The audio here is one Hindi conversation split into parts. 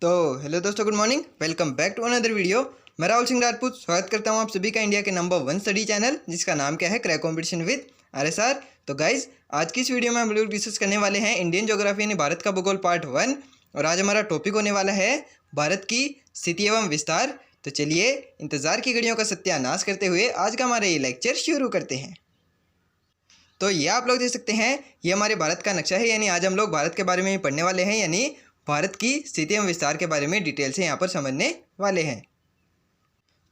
तो हेलो दोस्तों, good morning. Welcome back to another video. मैं राहुल सिंह राजपूत स्वागत करता हूं आप सभी का इंडिया के नंबर 1 स्टडी चैनल, जिसका नाम क्या है, क्रैक कंपटीशन विद RSR। तो गाइज, आज की इस वीडियो में हम लोग डिस्कस करने वाले हैं इंडियन ज्योग्राफी यानी भारत का भूगोल पार्ट 1। और आज हमारा टॉपिक होने वाला है भारत की स्थिति एवं विस्तार। तो चलिए इंतजार की घड़ियों का सत्यानाश करते हुए आज का हमारा ये लेक्चर शुरू करते हैं। तो ये आप लोग देख सकते हैं, ये हमारे भारत का नक्शा है। यानी आज हम लोग भारत के बारे में पढ़ने वाले हैं, यानी भारत की स्थिति एवं विस्तार के बारे में डिटेल से यहाँ पर समझने वाले हैं।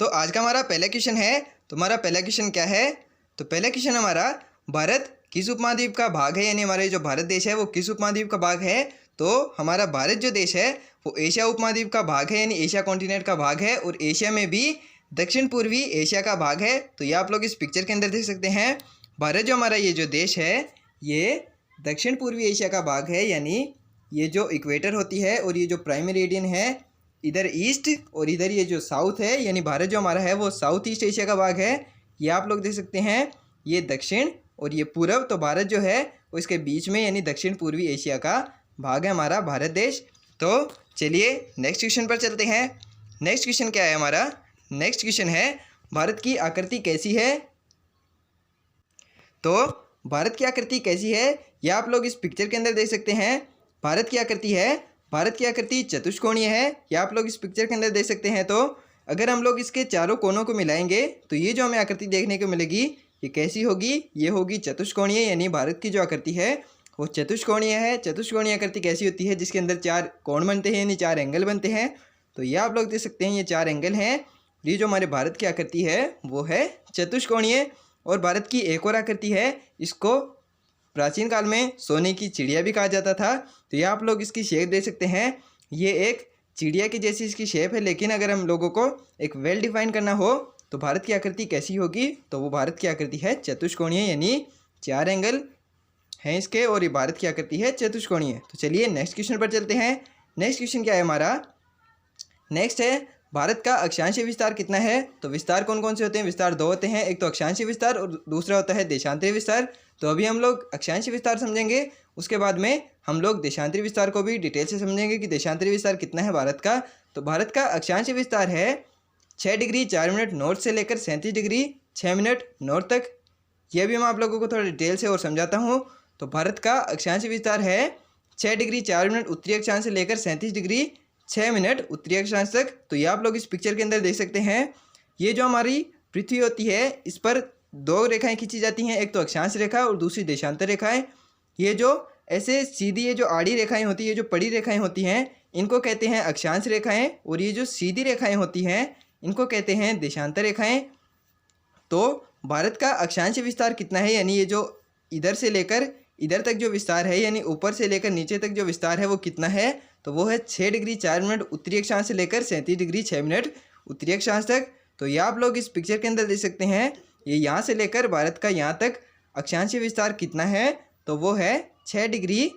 तो आज का हमारा पहला क्वेश्चन है। तो हमारा पहला क्वेश्चन क्या है? तो पहला क्वेश्चन हमारा, भारत किस उपमहाद्वीप का भाग है, यानी हमारा जो भारत देश है वो किस उपमहाद्वीप का भाग है? तो हमारा भारत जो देश है वो एशिया उपमहाद्वीप का भाग है, यानी एशिया कॉन्टिनेंट का भाग है। और एशिया में भी दक्षिण पूर्वी एशिया का भाग है। तो ये आप लोग इस पिक्चर के अंदर देख सकते हैं, भारत जो हमारा ये जो देश है ये दक्षिण पूर्वी एशिया का भाग है। यानी ये जो इक्वेटर होती है और ये जो प्राइम मेरिडियन है, इधर ईस्ट और इधर ये जो साउथ है, यानी भारत जो हमारा है वो साउथ ईस्ट एशिया का भाग है। ये आप लोग देख सकते हैं, ये दक्षिण और ये पूर्व। तो भारत जो है वो इसके बीच में, यानी दक्षिण पूर्वी एशिया का भाग है हमारा भारत देश। तो चलिए नेक्स्ट क्वेश्चन पर चलते हैं। नेक्स्ट क्वेश्चन क्या है हमारा? नेक्स्ट क्वेश्चन है, भारत की आकृति कैसी है? तो भारत की आकृति कैसी है ये आप लोग इस पिक्चर के अंदर देख सकते हैं। भारत की आकृति है, भारत की आकृति चतुष्कोणीय है। ये आप लोग इस पिक्चर के अंदर देख सकते हैं। तो अगर हम लोग इसके चारों कोनों को मिलाएंगे तो ये जो हमें आकृति देखने को मिलेगी ये कैसी होगी? ये होगी चतुष्कोणीय। यानी भारत की जो आकृति है वो चतुष्कोणीय है। चतुष्कोणीय आकृति कैसी होती है? जिसके अंदर चार कोण बनते हैं, यानी चार एंगल बनते हैं। तो ये आप लोग देख सकते हैं, ये चार एंगल हैं। ये जो हमारे भारत की आकृति है वो है चतुष्कोणीय। और भारत की एक और आकृति है, इसको प्राचीन काल में सोने की चिड़िया भी कहा जाता था। तो ये आप लोग इसकी शेप देख सकते हैं, ये एक चिड़िया की जैसी इसकी शेप है। लेकिन अगर हम लोगों को एक वेल डिफाइन करना हो तो भारत की आकृति कैसी होगी? तो वो भारत की आकृति है चतुष्कोणीय, यानी चार एंगल हैं इसके, और ये भारत की आकृति है चतुष्कोणीय। तो चलिए नेक्स्ट क्वेश्चन पर चलते हैं। नेक्स्ट क्वेश्चन क्या है हमारा? नेक्स्ट है, भारत का अक्षांशीय विस्तार कितना है? तो विस्तार कौन कौन से होते हैं? विस्तार दो होते हैं, एक तो अक्षांशीय विस्तार और दूसरा होता है देशांतरीय विस्तार। तो अभी हम लोग अक्षांशीय विस्तार समझेंगे, उसके बाद में हम लोग देशांतरीय विस्तार को भी डिटेल से समझेंगे कि देशांतरीय विस्तार कितना है भारत का। तो भारत का अक्षांशीय विस्तार है 6 डिग्री 4 मिनट नॉर्थ से लेकर 37 डिग्री 6 मिनट नॉर्थ तक। यह भी मैं आप लोगों को थोड़ा डिटेल से और समझाता हूँ। तो भारत का अक्षांशीय विस्तार है 6 डिग्री 4 मिनट उत्तरी अक्षांश से लेकर 37 डिग्री 6 मिनट उत्तरी अक्षांश तक। तो ये आप लोग इस पिक्चर के अंदर देख सकते हैं, ये जो हमारी पृथ्वी होती है इस पर दो रेखाएं खींची जाती हैं, एक तो अक्षांश रेखा और दूसरी देशांतर रेखाएं। ये जो ऐसे सीधी, ये जो आड़ी रेखाएं होती है, ये जो पड़ी रेखाएं होती हैं, इनको कहते हैं अक्षांश रेखाएं। और ये जो सीधी रेखाएं होती हैं इनको कहते हैं देशांतर रेखाएं। तो भारत का अक्षांशीय विस्तार कितना है, यानी ये जो इधर से लेकर इधर तक जो विस्तार है, यानी ऊपर से लेकर नीचे तक जो विस्तार है वो कितना है? तो वो है 6 डिग्री 4 मिनट उत्तरी अक्षांश से लेकर 37 डिग्री 6 मिनट उत्तरी अक्षांश तक। तो ये आप लोग इस पिक्चर के अंदर देख सकते हैं, ये यहाँ से लेकर भारत का यहाँ तक अक्षांशीय विस्तार कितना है? तो वो है 6 डिग्री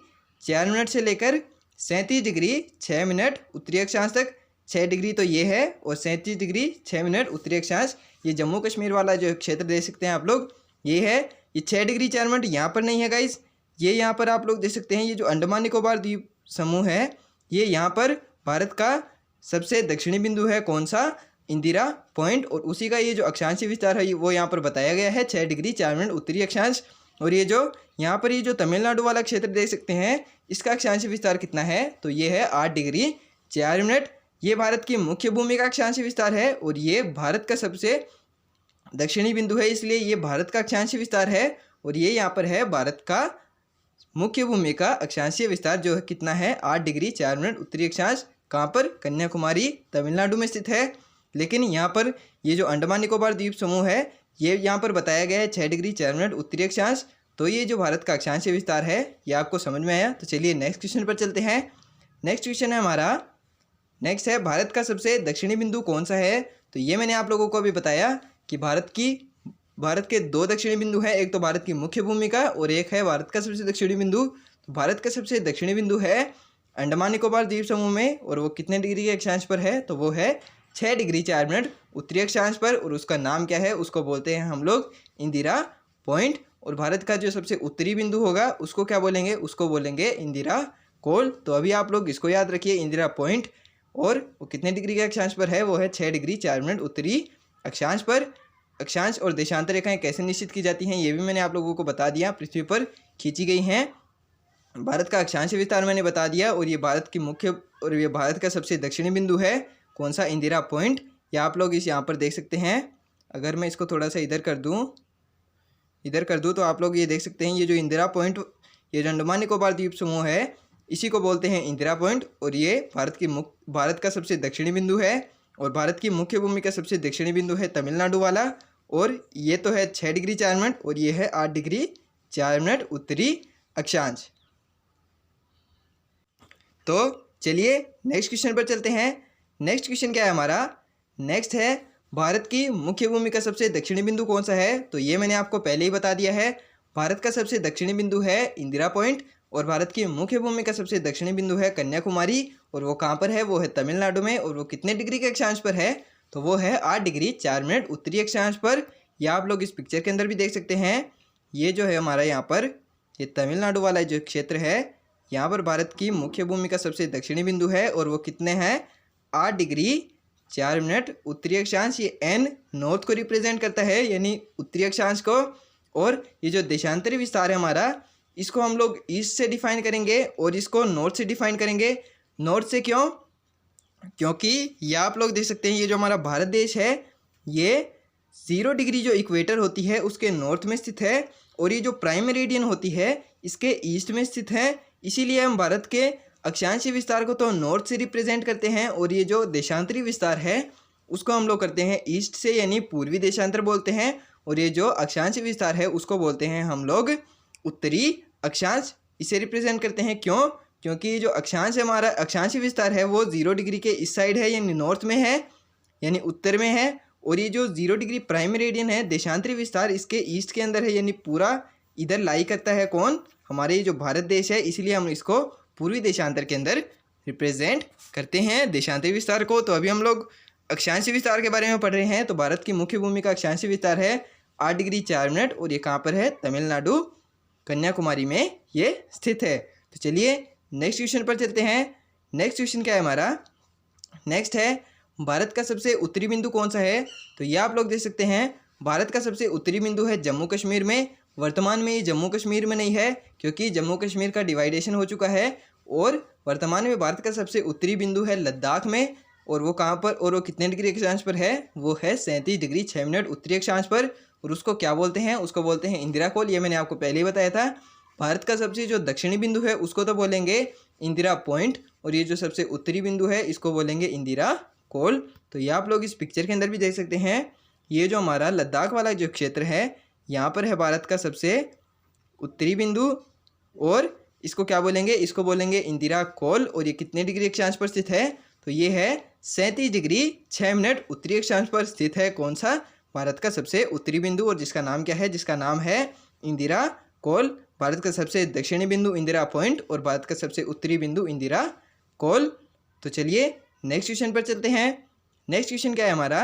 4 मिनट से लेकर 37 डिग्री 6 मिनट उत्तरी अक्षांश तक। 6 डिग्री तो ये है और 37 डिग्री 6 मिनट उत्तरी अक्षांश, ये जम्मू कश्मीर वाला जो क्षेत्र देख सकते हैं आप लोग, ये है। ये 6 डिग्री 4 मिनट यहाँ पर नहीं है गाइस, ये यहाँ पर आप लोग देख सकते हैं, ये जो अंडमान निकोबार द्वीप समूह है, ये यहाँ पर भारत का सबसे दक्षिणी बिंदु है। कौन सा? इंदिरा पॉइंट। और उसी का ये जो अक्षांशीय विस्तार है वो यहाँ पर बताया गया है 6 डिग्री 4 मिनट उत्तरी अक्षांश। और ये जो यहाँ पर ये जो तमिलनाडु वाला क्षेत्र देख सकते हैं, इसका अक्षांशीय विस्तार कितना है? तो ये है 8 डिग्री 4 मिनट। ये भारत की मुख्य भूमि का अक्षांशीय विस्तार है और ये भारत का सबसे दक्षिणी बिंदु है, इसलिए ये भारत का अक्षांशीय विस्तार है। और ये यहाँ पर है भारत का मुख्य भूमि का अक्षांशीय विस्तार, जो है कितना है? 8 डिग्री 4 मिनट उत्तरी अक्षांश। कहाँ पर? कन्याकुमारी तमिलनाडु में स्थित है। लेकिन यहाँ पर ये जो अंडमान निकोबार द्वीप समूह है, ये यहाँ पर बताया गया है 6 डिग्री 4 मिनट उत्तरी अक्षांश। तो ये जो भारत का अक्षांशीय विस्तार है ये आपको समझ में आया। तो चलिए नेक्स्ट क्वेश्चन पर चलते हैं। नेक्स्ट क्वेश्चन है हमारा, नेक्स्ट है, भारत का सबसे दक्षिणी बिंदु कौन सा है? तो ये मैंने आप लोगों को अभी बताया कि भारत के दो दक्षिणी बिंदु हैं, एक तो भारत की मुख्य भूमिका और एक है भारत का सबसे दक्षिणी बिंदु। तो भारत का सबसे दक्षिणी बिंदु है अंडमान निकोबार द्वीप समूह में, और वो कितने डिग्री के अक्षांश पर है? तो वो है 6 डिग्री 4 मिनट उत्तरी अक्षांश पर। और उसका नाम क्या है? उसको बोलते हैं हम लोग इंदिरा पॉइंट। और भारत का जो सबसे उत्तरी बिंदु होगा उसको क्या बोलेंगे? उसको बोलेंगे इंदिरा कोल। तो अभी आप लोग इसको याद रखिए, इंदिरा पॉइंट। और वो कितने डिग्री के अक्षांश पर है, वो है 6 डिग्री 4 मिनट उत्तरी अक्षांश पर। अक्षांश और देशांतर रेखाएं कैसे निश्चित की जाती हैं ये भी मैंने आप लोगों को बता दिया। पृथ्वी पर खींची गई हैं। भारत का अक्षांश विस्तार मैंने बता दिया, और ये भारत की मुख्य और ये भारत का सबसे दक्षिणी बिंदु है। कौन सा? इंदिरा पॉइंट। या आप लोग इस यहाँ पर देख सकते हैं। अगर मैं इसको थोड़ा सा इधर कर दूँ तो आप लोग ये देख सकते हैं, ये जो इंदिरा पॉइंट, ये जो अंडमान निकोबार द्वीप समूह है, इसी को बोलते हैं इंदिरा पॉइंट। और ये भारत का सबसे दक्षिणी बिंदु है, और भारत की मुख्य भूमि का सबसे दक्षिणी बिंदु है तमिलनाडु वाला। और ये तो है 6 डिग्री 4 मिनट, और ये है 8 डिग्री 4 मिनट उत्तरी अक्षांश। तो चलिए नेक्स्ट क्वेश्चन पर चलते हैं। नेक्स्ट क्वेश्चन क्या है हमारा? नेक्स्ट है, भारत की मुख्य भूमि का सबसे दक्षिणी बिंदु कौन सा है? तो ये मैंने आपको पहले ही बता दिया है। भारत का सबसे दक्षिणी बिंदु है इंदिरा पॉइंट, और भारत की मुख्य भूमि का सबसे दक्षिणी बिंदु है कन्याकुमारी। और वो कहाँ पर है? वो है तमिलनाडु में। और वो कितने डिग्री के अक्षांश पर है? तो वो है 8 डिग्री 4 मिनट उत्तरी अक्षांश पर। या आप लोग इस पिक्चर के अंदर भी देख सकते हैं। ये जो है हमारा यहाँ पर, ये तमिलनाडु वाला जो क्षेत्र है, यहाँ पर भारत की मुख्य भूमि का सबसे दक्षिणी बिंदु है। और वो कितने हैं? 8 डिग्री 4 मिनट उत्तरी अक्षांश। ये एन नॉर्थ को रिप्रेजेंट करता है, यानी उत्तरी अक्षांश को। और ये जो देशांतरी विस्तार है हमारा, इसको हम लोग ईस्ट से डिफाइन करेंगे और इसको नॉर्थ से डिफाइन करेंगे। नॉर्थ से क्यों? क्योंकि ये आप लोग देख सकते हैं, ये जो हमारा भारत देश है, ये 0 डिग्री जो इक्वेटर होती है उसके नॉर्थ में स्थित है, और ये जो प्राइम मेरिडियन होती है इसके ईस्ट में स्थित है। इसीलिए हम भारत के अक्षांशीय विस्तार को तो नॉर्थ से रिप्रेजेंट करते हैं, और ये जो देशांतरी विस्तार है उसको हम लोग करते हैं ईस्ट से, यानी पूर्वी देशांतर बोलते हैं। और ये जो अक्षांशीय विस्तार है उसको बोलते हैं हम लोग उत्तरी अक्षांश। इसे रिप्रेजेंट करते हैं। क्यों? क्योंकि जो अक्षांश है हमारा, अक्षांशीय विस्तार है, वो 0 डिग्री के इस साइड है, यानी नॉर्थ में है, यानी उत्तर में है। और ये जो 0 डिग्री प्राइम मेरिडियन है, देशांतरी विस्तार, इसके ईस्ट के अंदर है, यानी पूरा इधर लाई करता है। कौन? हमारे ये जो भारत देश है। इसीलिए हम इसको पूर्वी देशांतर के अंदर रिप्रेजेंट करते हैं देशांतरी विस्तार को। तो अभी हम लोग अक्षांशीय विस्तार के बारे में पढ़ रहे हैं। तो भारत की मुख्य भूमि का अक्षांशीय विस्तार है 8 डिग्री 4 मिनट, और ये कहाँ पर है? तमिलनाडु कन्याकुमारी में ये स्थित है। तो चलिए नेक्स्ट क्वेश्चन पर चलते हैं। नेक्स्ट क्वेश्चन क्या है हमारा? नेक्स्ट है, भारत का सबसे उत्तरी बिंदु कौन सा है? तो ये आप लोग देख सकते हैं, भारत का सबसे उत्तरी बिंदु है जम्मू कश्मीर में। वर्तमान में ये जम्मू कश्मीर में नहीं है, क्योंकि जम्मू कश्मीर का डिवाइडेशन हो चुका है। और वर्तमान में भारत का सबसे उत्तरी बिंदु है लद्दाख में। और वो कहाँ पर, और वो कितने डिग्री अक्षांश पर है? वो है 37 डिग्री 6 मिनट उत्तरी अक्षांश पर। और उसको क्या बोलते हैं? उसको बोलते हैं इंदिरा कोल। ये मैंने आपको पहले ही बताया था। भारत का सबसे जो दक्षिणी बिंदु है उसको तो बोलेंगे इंदिरा पॉइंट, और ये जो सबसे उत्तरी बिंदु है इसको बोलेंगे इंदिरा कोल। तो ये आप लोग इस पिक्चर के अंदर भी देख सकते हैं। ये जो हमारा लद्दाख वाला जो क्षेत्र है, यहाँ पर है भारत का सबसे उत्तरी बिंदु, और इसको क्या बोलेंगे? इसको बोलेंगे इंदिरा कोल। और ये कितने डिग्री अक्षांश पर स्थित है? तो ये है 37 डिग्री 6 मिनट उत्तरी अक्षांश पर स्थित है। कौन सा? भारत का सबसे उत्तरी बिंदु, और जिसका नाम क्या है? जिसका नाम है इंदिरा कोल। भारत का सबसे दक्षिणी बिंदु इंदिरा पॉइंट, और भारत का सबसे उत्तरी बिंदु इंदिरा कोल। तो चलिए नेक्स्ट क्वेश्चन पर चलते हैं। नेक्स्ट क्वेश्चन क्या है हमारा?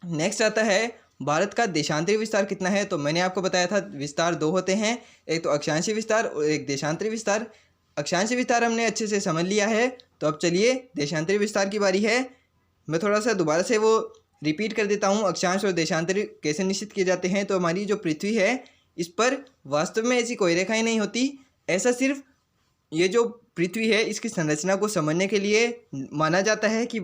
नेक्स्ट आता है, भारत का देशांतरी विस्तार कितना है? तो मैंने आपको बताया था विस्तार 2 होते हैं, एक तो अक्षांशीय विस्तार और एक देशांतरी विस्तार। अक्षांशीय विस्तार हमने अच्छे से समझ लिया है। तो अब चलिए देशांतरी विस्तार की बारी है। मैं थोड़ा सा दोबारा से वो रिपीट कर देता हूँ, अक्षांश और देशांतरी कैसे निश्चित किए जाते हैं। तो हमारी जो पृथ्वी है, इस पर वास्तव में ऐसी कोई रेखाएं नहीं होती। ऐसा सिर्फ ये जो पृथ्वी है इसकी संरचना को समझने के लिए माना जाता है कि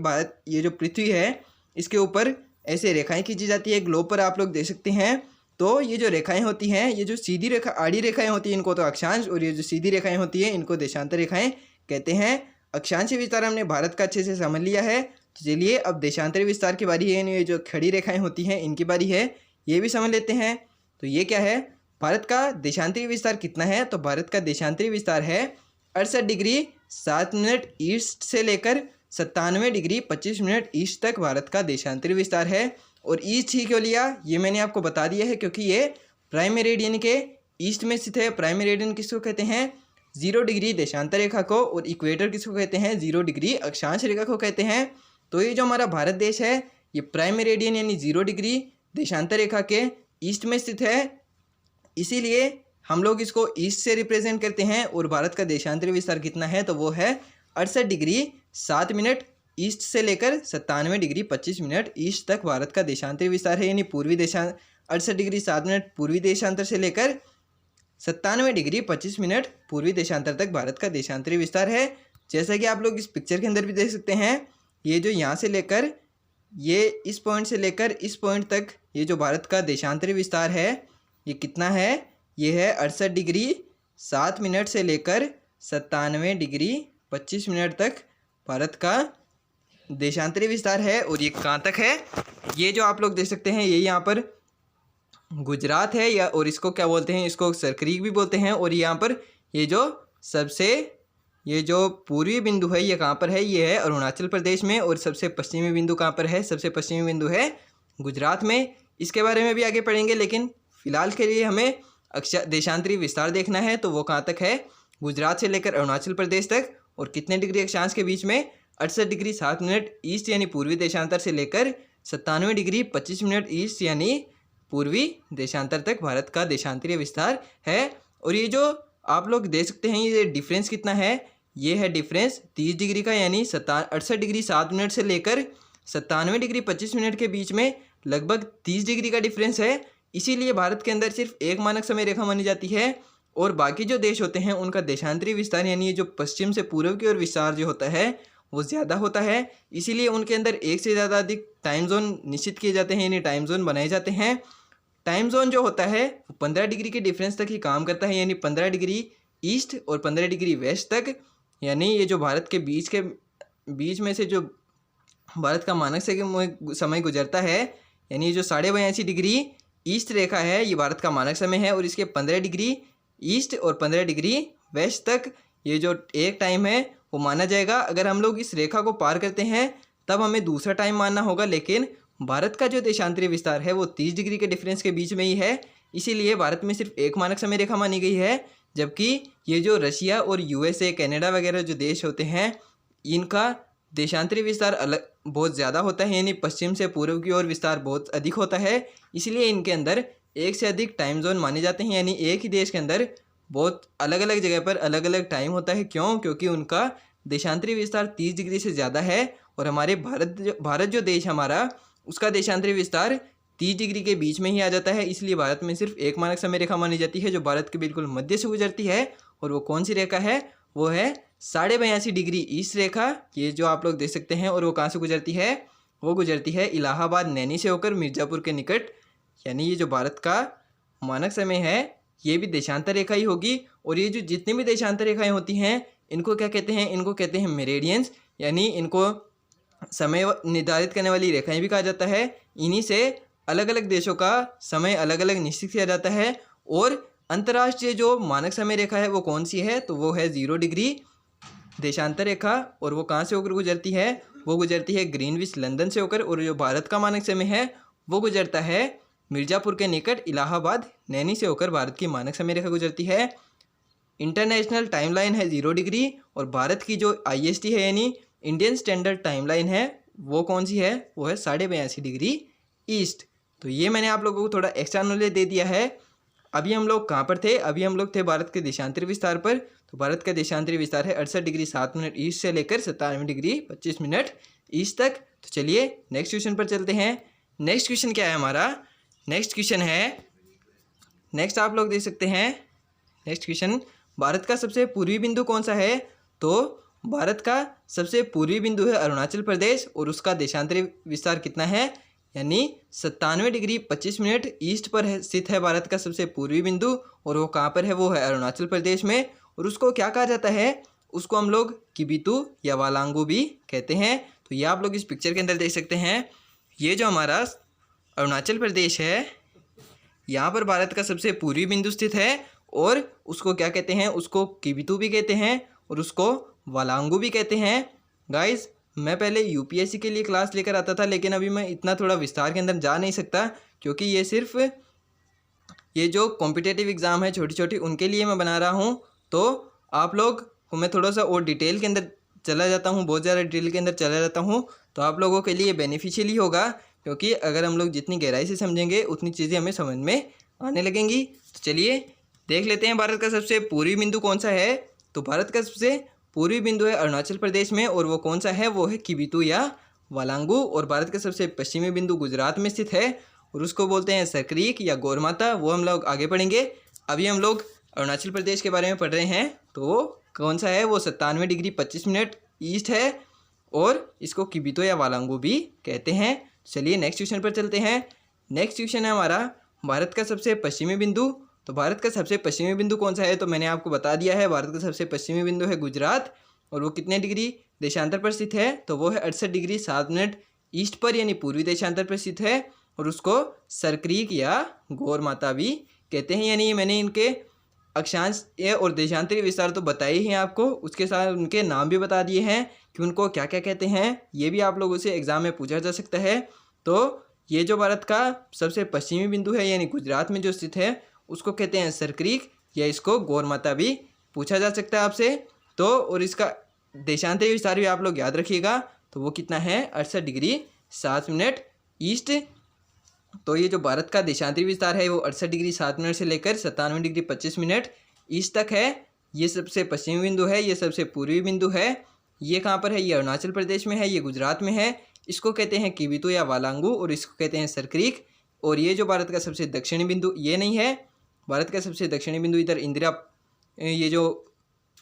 ये जो पृथ्वी है इसके ऊपर ऐसे रेखाएं खींची जाती है। ग्लोब पर आप लोग देख सकते हैं। तो ये जो रेखाएं होती हैं, ये जो सीधी रेखा, आड़ी रेखाएं होती हैं, इनको तो अक्षांश, और ये जो सीधी रेखाएं होती हैं इनको देशांतर रेखाएं कहते हैं। अक्षांशीय विस्तार हमने भारत का अच्छे से समझ लिया है। तो चलिए अब देशांतरी विस्तार की बारी है, यानी ये जो खड़ी रेखाएं होती हैं इनकी बारी है, ये भी समझ लेते हैं। तो ये क्या है? भारत का देशांतरी विस्तार कितना है? तो भारत का देशांतरी विस्तार है 68 डिग्री 7 मिनट ईस्ट से लेकर 97 डिग्री 25 मिनट ईस्ट तक भारत का देशांतरी विस्तार है। और ईस्ट ही क्यों लिया, ये मैंने आपको बता दिया है, क्योंकि ये प्राइम मेरिडियन के ईस्ट में स्थित है। प्राइम मेरिडियन किसको कहते हैं? 0 डिग्री देशांतर रेखा को। और इक्वेटर किसको कहते हैं? 0 डिग्री अक्षांश रेखा को कहते हैं। तो ये जो हमारा भारत देश है, ये प्राइम मेरिडियन यानी 0 डिग्री देशांतर रेखा के ईस्ट में स्थित है। इसीलिए हम लोग इसको ईस्ट से रिप्रेजेंट करते हैं। और भारत का देशांतरी विस्तार कितना है? तो वो है 68 डिग्री 7 मिनट ईस्ट से लेकर 97 डिग्री 25 मिनट ईस्ट तक भारत का देशांतरी विस्तार है, यानी पूर्वी 68 डिग्री 7 मिनट पूर्वी देशांतर से लेकर 97 डिग्री 25 मिनट पूर्वी देशांतर तक भारत का देशांतरी विस्तार है। जैसा कि आप लोग इस पिक्चर के अंदर भी देख सकते हैं, ये जो यहाँ से लेकर ये इस पॉइंट से लेकर इस पॉइंट तक ये जो भारत का देशांतरी विस्तार है ये कितना है, ये है 68 डिग्री 7 मिनट से लेकर 97 डिग्री 25 मिनट तक भारत का देशांतरी विस्तार है। और ये कहाँ तक है, ये जो आप लोग देख सकते हैं ये यहाँ पर गुजरात है, या और इसको क्या बोलते हैं, इसको सरक्रीक भी बोलते हैं। और यहाँ पर ये जो पूर्वी बिंदु है ये कहाँ पर है, ये है अरुणाचल प्रदेश में। और सबसे पश्चिमी बिंदु कहाँ पर है, सबसे पश्चिमी बिंदु है गुजरात में। इसके बारे में भी आगे पढ़ेंगे, लेकिन फिलहाल के लिए हमें देशांतरी विस्तार देखना है। तो वो कहाँ तक है, गुजरात से लेकर अरुणाचल प्रदेश तक। और कितने डिग्री अक्षांश के बीच में, 68 डिग्री 7 मिनट ईस्ट यानी पूर्वी देशांतर से लेकर 97 डिग्री 25 मिनट ईस्ट यानी पूर्वी देशांतर तक भारत का देशांतरीय विस्तार है। और ये जो आप लोग देख सकते हैं ये डिफरेंस कितना है, ये है डिफरेंस 30 डिग्री का, यानी 68 डिग्री 7 मिनट से लेकर 97 डिग्री 25 मिनट के बीच में लगभग 30 डिग्री का डिफरेंस है। इसीलिए भारत के अंदर सिर्फ एक मानक समय रेखा मानी जाती है, और बाकी जो देश होते हैं उनका देशांतरी विस्तार यानी ये जो पश्चिम से पूर्व की ओर विस्तार जो होता है वो ज़्यादा होता है। इसीलिए उनके अंदर एक से ज़्यादा अधिक टाइम जोन निश्चित किए जाते हैं, यानी टाइम जोन बनाए जाते हैं। टाइम जोन जो होता है वो 15 डिग्री के डिफरेंस तक ही काम करता है, यानी 15 डिग्री ईस्ट और 15 डिग्री वेस्ट तक। यानी ये जो भारत के बीच में से जो भारत का मानक समय गुजरता है, यानी ये जो 82.5 डिग्री ईस्ट रेखा है ये भारत का मानक समय है। और इसके 15 डिग्री ईस्ट और 15 डिग्री वेस्ट तक ये जो एक टाइम है वो माना जाएगा। अगर हम लोग इस रेखा को पार करते हैं तब हमें दूसरा टाइम मानना होगा, लेकिन भारत का जो देशांतरी विस्तार है वो 30 डिग्री के डिफरेंस के बीच में ही है। इसीलिए भारत में सिर्फ एक मानक समय रेखा मानी गई है, जबकि ये जो रशिया और यूएसए कनाडा वगैरह जो देश होते हैं इनका देशांतरी विस्तार अलग बहुत ज़्यादा होता है, यानी पश्चिम से पूर्व की ओर विस्तार बहुत अधिक होता है। इसलिए इनके अंदर एक से अधिक टाइम जोन माने जाते हैं, यानी एक ही देश के अंदर बहुत अलग अलग जगह पर अलग अलग टाइम होता है। क्यों, क्योंकि उनका देशांतरी विस्तार 30 डिग्री से ज़्यादा है, और हमारे भारत जो देश हमारा उसका देशांतरी विस्तार 30 डिग्री के बीच में ही आ जाता है। इसलिए भारत में सिर्फ एक मानक समय रेखा मानी जाती है जो भारत के बिल्कुल मध्य से गुजरती है। और वो कौन सी रेखा है, वो है 82.5 डिग्री ईस्ट रेखा, ये जो आप लोग देख सकते हैं। और वो कहाँ से गुजरती है, वो गुजरती है इलाहाबाद नैनी से होकर मिर्ज़ापुर के निकट। यानी ये जो भारत का मानक समय है ये भी देशांतर रेखा ही होगी। और ये जो जितनी भी देशांतर रेखाएं होती हैं इनको क्या कहते हैं, इनको कहते हैं मेरिडियंस, यानी इनको समय निर्धारित करने वाली रेखाएं भी कहा जाता है। इन्हीं से अलग अलग देशों का समय अलग अलग निश्चित किया जाता है। और अंतर्राष्ट्रीय जो मानक समय रेखा है वो कौन सी है, तो वो है 0 डिग्री देशांतर रेखा। और वो कहाँ से होकर गुजरती है, वो गुजरती है ग्रीनविच लंदन से होकर। और जो भारत का मानक समय है वो गुजरता है मिर्ज़ापुर के निकट इलाहाबाद नैनी से होकर भारत की मानक समय रेखा गुजरती है। इंटरनेशनल टाइमलाइन है 0 डिग्री, और भारत की जो IST है यानी इंडियन स्टैंडर्ड टाइमलाइन है वो कौन सी है, वो है 82.5 डिग्री ईस्ट। तो ये मैंने आप लोगों को थोड़ा एक्स्ट्रा नॉलेज दे दिया है। अभी हम लोग कहाँ पर थे, अभी हम लोग थे भारत के देशांतरी विस्तार पर। तो भारत का देशांतरी विस्तार है 68 डिग्री 7 मिनट ईस्ट से लेकर 97 डिग्री 25 मिनट ईस्ट तक। तो चलिए नेक्स्ट क्वेश्चन पर चलते हैं। नेक्स्ट क्वेश्चन क्या है हमारा, नेक्स्ट क्वेश्चन है, नेक्स्ट आप लोग देख सकते हैं नेक्स्ट क्वेश्चन, भारत का सबसे पूर्वी बिंदु कौन सा है। तो भारत का सबसे पूर्वी बिंदु है अरुणाचल प्रदेश, और उसका देशांतरी विस्तार कितना है, यानी 97 डिग्री 25 मिनट ईस्ट पर स्थित है भारत का सबसे पूर्वी बिंदु। और वो कहाँ पर है, वो है अरुणाचल प्रदेश में। और उसको क्या कहा जाता है, उसको हम लोग किबितु या वालांगू भी कहते हैं। तो ये आप लोग इस पिक्चर के अंदर देख सकते हैं, ये जो हमारा अरुणाचल प्रदेश है यहाँ पर भारत का सबसे पूर्वी बिंदु स्थित है। और उसको क्या कहते हैं, उसको किबितु भी कहते हैं और उसको वालांगू भी कहते हैं। गाइस मैं पहले UPSC के लिए क्लास लेकर आता था, लेकिन अभी मैं इतना थोड़ा विस्तार के अंदर जा नहीं सकता, क्योंकि ये सिर्फ ये जो कॉम्पिटिटिव एग्ज़ाम है छोटी छोटी उनके लिए मैं बना रहा हूँ। तो आप लोग को मैं थोड़ा सा और डिटेल के अंदर चला जाता हूँ, बहुत ज़्यादा डिटेल के अंदर चला जाता हूँ, तो आप लोगों के लिए बेनिफिशियल ही होगा, क्योंकि अगर हम लोग जितनी गहराई से समझेंगे उतनी चीज़ें हमें समझ में आने लगेंगी। तो चलिए देख लेते हैं भारत का सबसे पूर्वी बिंदु कौन सा है। तो भारत का सबसे पूर्वी बिंदु है अरुणाचल प्रदेश में, और वो कौन सा है, वो है किबिथु या वालांगू। और भारत का सबसे पश्चिमी बिंदु गुजरात में स्थित है और उसको बोलते हैं सरक्रीक या गौरमाता। वो हम लोग आगे पढ़ेंगे। अभी हम लोग अरुणाचल प्रदेश के बारे में पढ़ रहे हैं, तो वो कौन सा है, वो 97 डिग्री 25 मिनट ईस्ट है और इसको किबिथु या वालांगू भी कहते हैं। चलिए नेक्स्ट क्वेश्चन पर चलते हैं। नेक्स्ट क्वेश्चन है हमारा भारत का सबसे पश्चिमी बिंदु। तो भारत का सबसे पश्चिमी बिंदु कौन सा है, तो मैंने आपको बता दिया है। भारत का सबसे पश्चिमी बिंदु है गुजरात, और वो कितने डिग्री देशांतर पर स्थित है, तो वो है 68 डिग्री 7 मिनट ईस्ट पर, यानी पूर्वी देशांतर पर स्थित है, और उसको सरक्रीक या गौरमाता भी कहते हैं। यानी मैंने इनके अक्षांश और देशांतरी विस्तार तो बताए ही हैं आपको, उसके साथ उनके नाम भी बता दिए हैं कि उनको क्या क्या कहते हैं। ये भी आप लोगों से एग्जाम में पूछा जा सकता है। तो ये जो भारत का सबसे पश्चिमी बिंदु है यानी गुजरात में जो स्थित है, उसको कहते हैं सरक्रीक, या इसको गौरमाता भी पूछा जा सकता है आपसे। तो और इसका देशांतरी विस्तार भी आप लोग याद रखिएगा, तो वो कितना है, 68 डिग्री 7 मिनट ईस्ट। तो ये जो भारत का देशांतरी विस्तार है वो 68 डिग्री 7 मिनट से लेकर 97 डिग्री 25 मिनट ईस्ट तक है। ये सबसे पश्चिमी बिंदु है, ये सबसे पूर्वी बिंदु है। ये कहाँ पर है, ये अरुणाचल प्रदेश में है, ये गुजरात में है। इसको कहते हैं किबिथु या वालांगू, और इसको कहते हैं सरक्रीक। और ये जो भारत का सबसे दक्षिणी बिंदु, ये नहीं है, भारत का सबसे दक्षिणी बिंदु इधर इंदिरा, ये जो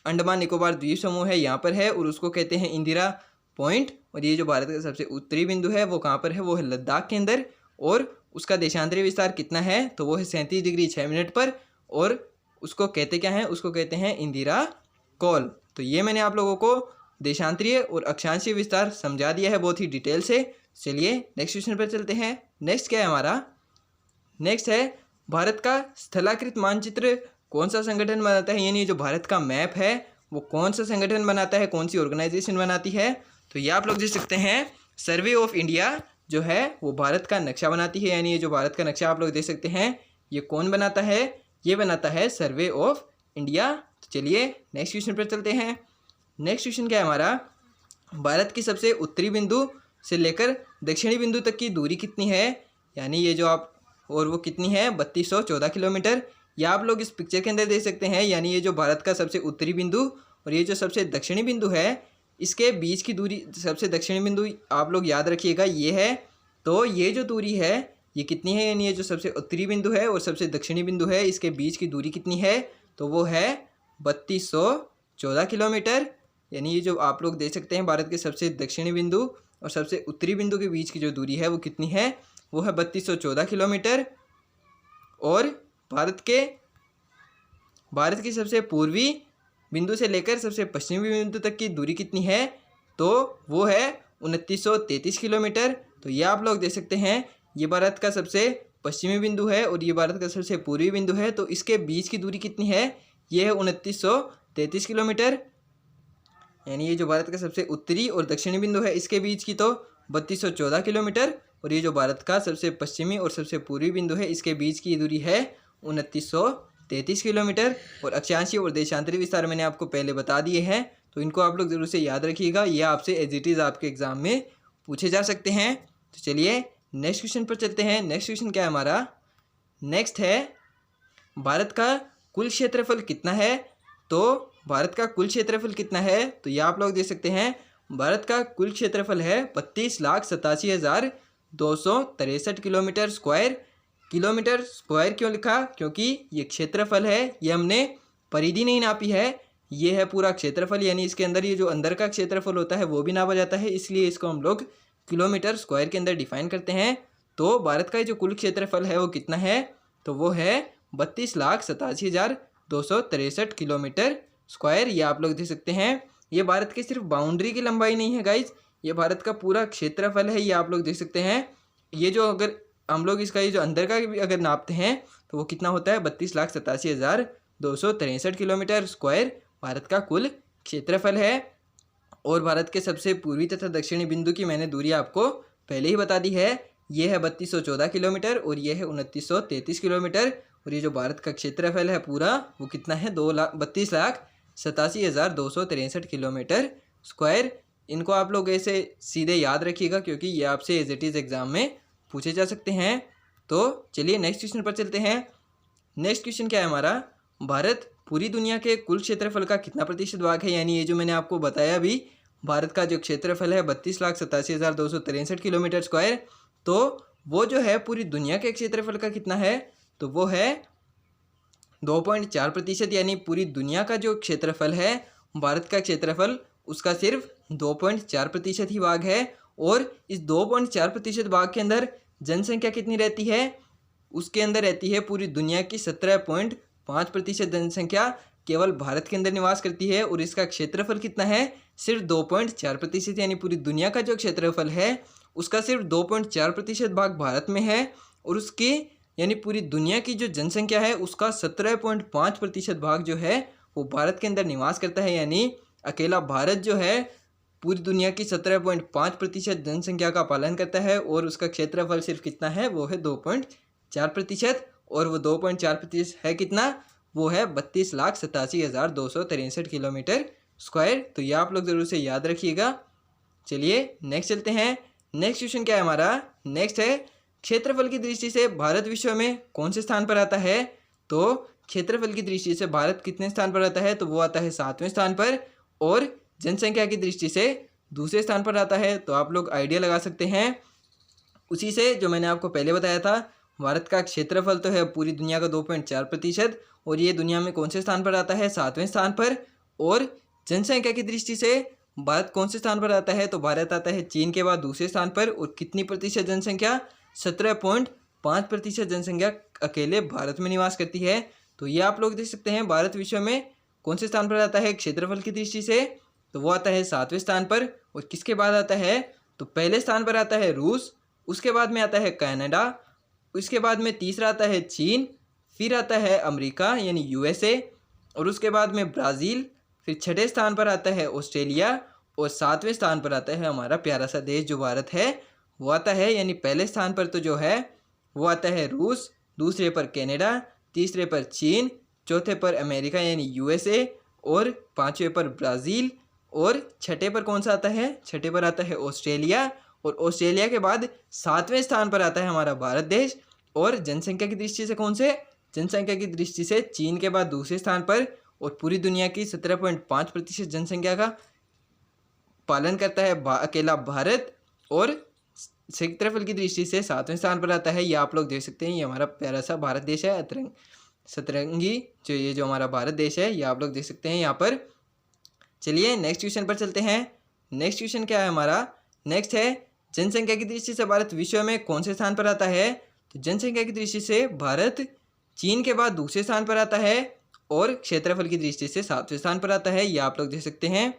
अंडमान निकोबार द्वीप समूह है यहाँ पर है, और उसको कहते हैं इंदिरा पॉइंट। और ये जो भारत का सबसे उत्तरी बिंदु है वो कहाँ पर है, वो है लद्दाख के अंदर, और उसका देशांतरी विस्तार कितना है, तो वो है 37 डिग्री 6 मिनट पर, और उसको कहते क्या है, उसको कहते हैं इंदिरा कॉल। तो ये मैंने आप लोगों को देशांतरीय और अक्षांशीय विस्तार समझा दिया है बहुत ही डिटेल से। चलिए नेक्स्ट क्वेश्चन पर चलते हैं। नेक्स्ट क्या है हमारा, नेक्स्ट है भारत का स्थलाकृत मानचित्र कौन सा संगठन बनाता है, यानी जो भारत का मैप है वो कौन सा संगठन बनाता है, कौन सी ऑर्गेनाइजेशन बनाती है। तो ये आप लोग देख सकते हैं, सर्वे ऑफ इंडिया जो है वो भारत का नक्शा बनाती है। यानी ये जो भारत का नक्शा आप लोग देख सकते हैं, ये कौन बनाता है, ये बनाता है सर्वे ऑफ इंडिया। तो चलिए नेक्स्ट क्वेश्चन पर चलते हैं। नेक्स्ट क्वेश्चन क्या है हमारा, भारत की सबसे उत्तरी बिंदु से लेकर दक्षिणी बिंदु तक की दूरी कितनी है, यानी ये जो आप, और वो कितनी है, 3214 किलोमीटर। या आप लोग इस पिक्चर के अंदर देख सकते हैं, यानी ये जो भारत का सबसे उत्तरी बिंदु और ये जो सबसे दक्षिणी बिंदु है, इसके बीच की दूरी, सबसे दक्षिणी बिंदु आप लोग याद रखिएगा ये है। तो ये जो दूरी है ये कितनी है, यानी ये जो सबसे उत्तरी बिंदु है और सबसे दक्षिणी बिंदु है, इसके बीच की दूरी कितनी है, तो वो है 3214 किलोमीटर। यानी ये जो आप लोग देख सकते हैं, भारत के सबसे दक्षिणी बिंदु और सबसे उत्तरी बिंदु के बीच की जो दूरी है वो कितनी है, वो है 3214 किलोमीटर। और भारत की सबसे पूर्वी बिंदु से लेकर सबसे पश्चिमी बिंदु तक की दूरी कितनी है, तो वो है 2933 किलोमीटर। तो ये आप लोग देख सकते हैं, ये भारत का सबसे पश्चिमी बिंदु है और ये भारत का सबसे पूर्वी बिंदु है, तो इसके बीच की दूरी कितनी है, ये है 2933 किलोमीटर। यानी ये जो भारत का सबसे उत्तरी और दक्षिणी बिंदु है, इसके बीच की तो 3214 किलोमीटर, और ये जो भारत का सबसे पश्चिमी और सबसे पूर्वी बिंदु है, इसके बीच की दूरी है 2933 किलोमीटर। और अक्षांशीय और देशांतरी विस्तार मैंने आपको पहले बता दिए हैं, तो इनको आप लोग जरूर से याद रखिएगा, ये आपसे एज इट इज़ आपके एग्जाम में पूछे जा सकते हैं। तो चलिए नेक्स्ट क्वेश्चन पर चलते हैं। नेक्स्ट क्वेश्चन क्या है हमारा, नेक्स्ट है भारत का कुल क्षेत्रफल कितना है। तो भारत का कुल क्षेत्रफल कितना है, तो ये आप लोग देख सकते हैं, भारत का कुल क्षेत्रफल है 32,87,263 किलोमीटर स्क्वायर। किलोमीटर स्क्वायर क्यों लिखा, क्योंकि ये क्षेत्रफल है, ये हमने परिधि नहीं नापी है, ये है पूरा क्षेत्रफल, यानी इसके अंदर ये जो अंदर का क्षेत्रफल होता है वो भी नापा जाता है, इसलिए इसको हम लोग किलोमीटर स्क्वायर के अंदर डिफाइन करते हैं। तो भारत का जो कुल क्षेत्रफल है वो कितना है, तो वो है 32,87,263 किलोमीटर स्क्वायर। ये आप लोग देख सकते हैं, ये भारत की सिर्फ बाउंड्री की लंबाई नहीं है गाइज, ये भारत का पूरा क्षेत्रफल है। ये आप लोग देख सकते हैं, ये जो अगर हम लोग इसका ये जो अंदर का भी अगर नापते हैं तो वो कितना होता है, 32,87,263 किलोमीटर स्क्वायर भारत का कुल क्षेत्रफल है। और भारत के सबसे पूर्वी तथा दक्षिणी बिंदु की मैंने दूरी आपको पहले ही बता दी है, ये है 3214 किलोमीटर और ये है 2933 किलोमीटर। और ये जो भारत का क्षेत्रफल है पूरा वो कितना है, 32,87,263 किलोमीटर स्क्वायर। इनको आप लोग ऐसे सीधे याद रखिएगा, क्योंकि ये आपसे एज इट इज़ एग्जाम में पूछे जा सकते हैं। तो चलिए नेक्स्ट क्वेश्चन पर चलते हैं। नेक्स्ट क्वेश्चन क्या है हमारा, भारत पूरी दुनिया के कुल क्षेत्रफल का कितना प्रतिशत भाग है, यानी ये जो मैंने आपको बताया अभी, भारत का जो क्षेत्रफल है 32,87,263 किलोमीटर स्क्वायर, तो वो जो है पूरी दुनिया के क्षेत्रफल का कितना है, तो वो है 2.4%। यानी पूरी दुनिया का जो क्षेत्रफल है, भारत का क्षेत्रफल, उसका सिर्फ 2.4% ही भाग है। और इस 2.4% भाग के अंदर जनसंख्या कितनी रहती है, उसके अंदर रहती है पूरी दुनिया की 17.5% जनसंख्या केवल भारत के अंदर निवास करती है। और इसका क्षेत्रफल कितना है, सिर्फ 2.4%। यानी पूरी दुनिया का जो क्षेत्रफल है उसका सिर्फ 2.4% भाग भारत में है। और उसकी यानी पूरी दुनिया की जो जनसंख्या है उसका 17.5% भाग जो है वो भारत के अंदर निवास करता है। यानी अकेला भारत जो है पूरी दुनिया की 17.5% जनसंख्या का पालन करता है। और उसका क्षेत्रफल सिर्फ कितना है, वो है 2.4%। और वो 2.4% है कितना, वो है 32,87,263 किलोमीटर स्क्वायर। तो ये आप लोग ज़रूर से याद रखिएगा। चलिए नेक्स्ट चलते हैं। नेक्स्ट क्वेश्चन क्या है हमारा, नेक्स्ट है क्षेत्रफल की दृष्टि से भारत विश्व में कौन से स्थान पर आता है। तो क्षेत्रफल की दृष्टि से भारत कितने स्थान पर आता है, तो वो आता है 7वें स्थान पर। और जनसंख्या की दृष्टि से दूसरे स्थान पर आता है। तो आप लोग आइडिया लगा सकते हैं उसी से जो मैंने आपको पहले बताया था। भारत का क्षेत्रफल तो है पूरी दुनिया का 2.4%, और ये दुनिया में कौन से स्थान पर आता है, 7वें स्थान पर। और जनसंख्या की दृष्टि से भारत कौन से स्थान पर आता है, तो भारत आता है चीन के बाद दूसरे स्थान पर। और कितनी प्रतिशत जनसंख्या, 17.5% जनसंख्या अकेले भारत में निवास करती है। तो ये आप लोग देख सकते हैं भारत विश्व में कौन से स्थान पर आता है क्षेत्रफल की दृष्टि से, तो वो आता है 7वें स्थान पर। और किसके बाद आता है, तो पहले स्थान पर आता है रूस, उसके बाद में आता है कनाडा, उसके बाद में तीसरा आता है चीन, फिर आता है अमेरिका यानी यूएसए, और उसके बाद में ब्राज़ील, फिर छठे स्थान पर आता है ऑस्ट्रेलिया, और 7वें स्थान पर आता है हमारा प्यारा सा देश जो भारत है वो आता है। यानी पहले स्थान पर तो जो है वो आता है रूस, दूसरे पर कनाडा, तीसरे पर चीन, चौथे पर अमेरिका यानी यूएसए, और पाँचवें पर ब्राज़ील, और छठे पर कौन सा आता है, छठे पर आता है ऑस्ट्रेलिया। और ऑस्ट्रेलिया के बाद 7वें स्थान पर आता है हमारा भारत देश। और जनसंख्या की दृष्टि से कौन से, जनसंख्या की दृष्टि से चीन के बाद दूसरे स्थान पर। और पूरी दुनिया की 17.5% जनसंख्या का पालन करता है अकेला भारत। और क्षेत्रफल की दृष्टि से 7वें स्थान पर आता है। ये आप लोग देख सकते हैं, ये हमारा प्यारा सा भारत देश है, सतरंगी जो ये जो हमारा भारत देश है, ये आप लोग देख सकते हैं यहाँ पर। चलिए नेक्स्ट क्वेश्चन पर चलते हैं। नेक्स्ट क्वेश्चन क्या है हमारा, नेक्स्ट है जनसंख्या की दृष्टि से भारत विश्व में कौन से स्थान पर आता है। तो जनसंख्या की दृष्टि से भारत चीन के बाद दूसरे स्थान पर आता है, और क्षेत्रफल की दृष्टि से 7वें स्थान पर आता है। ये आप लोग देख सकते हैं।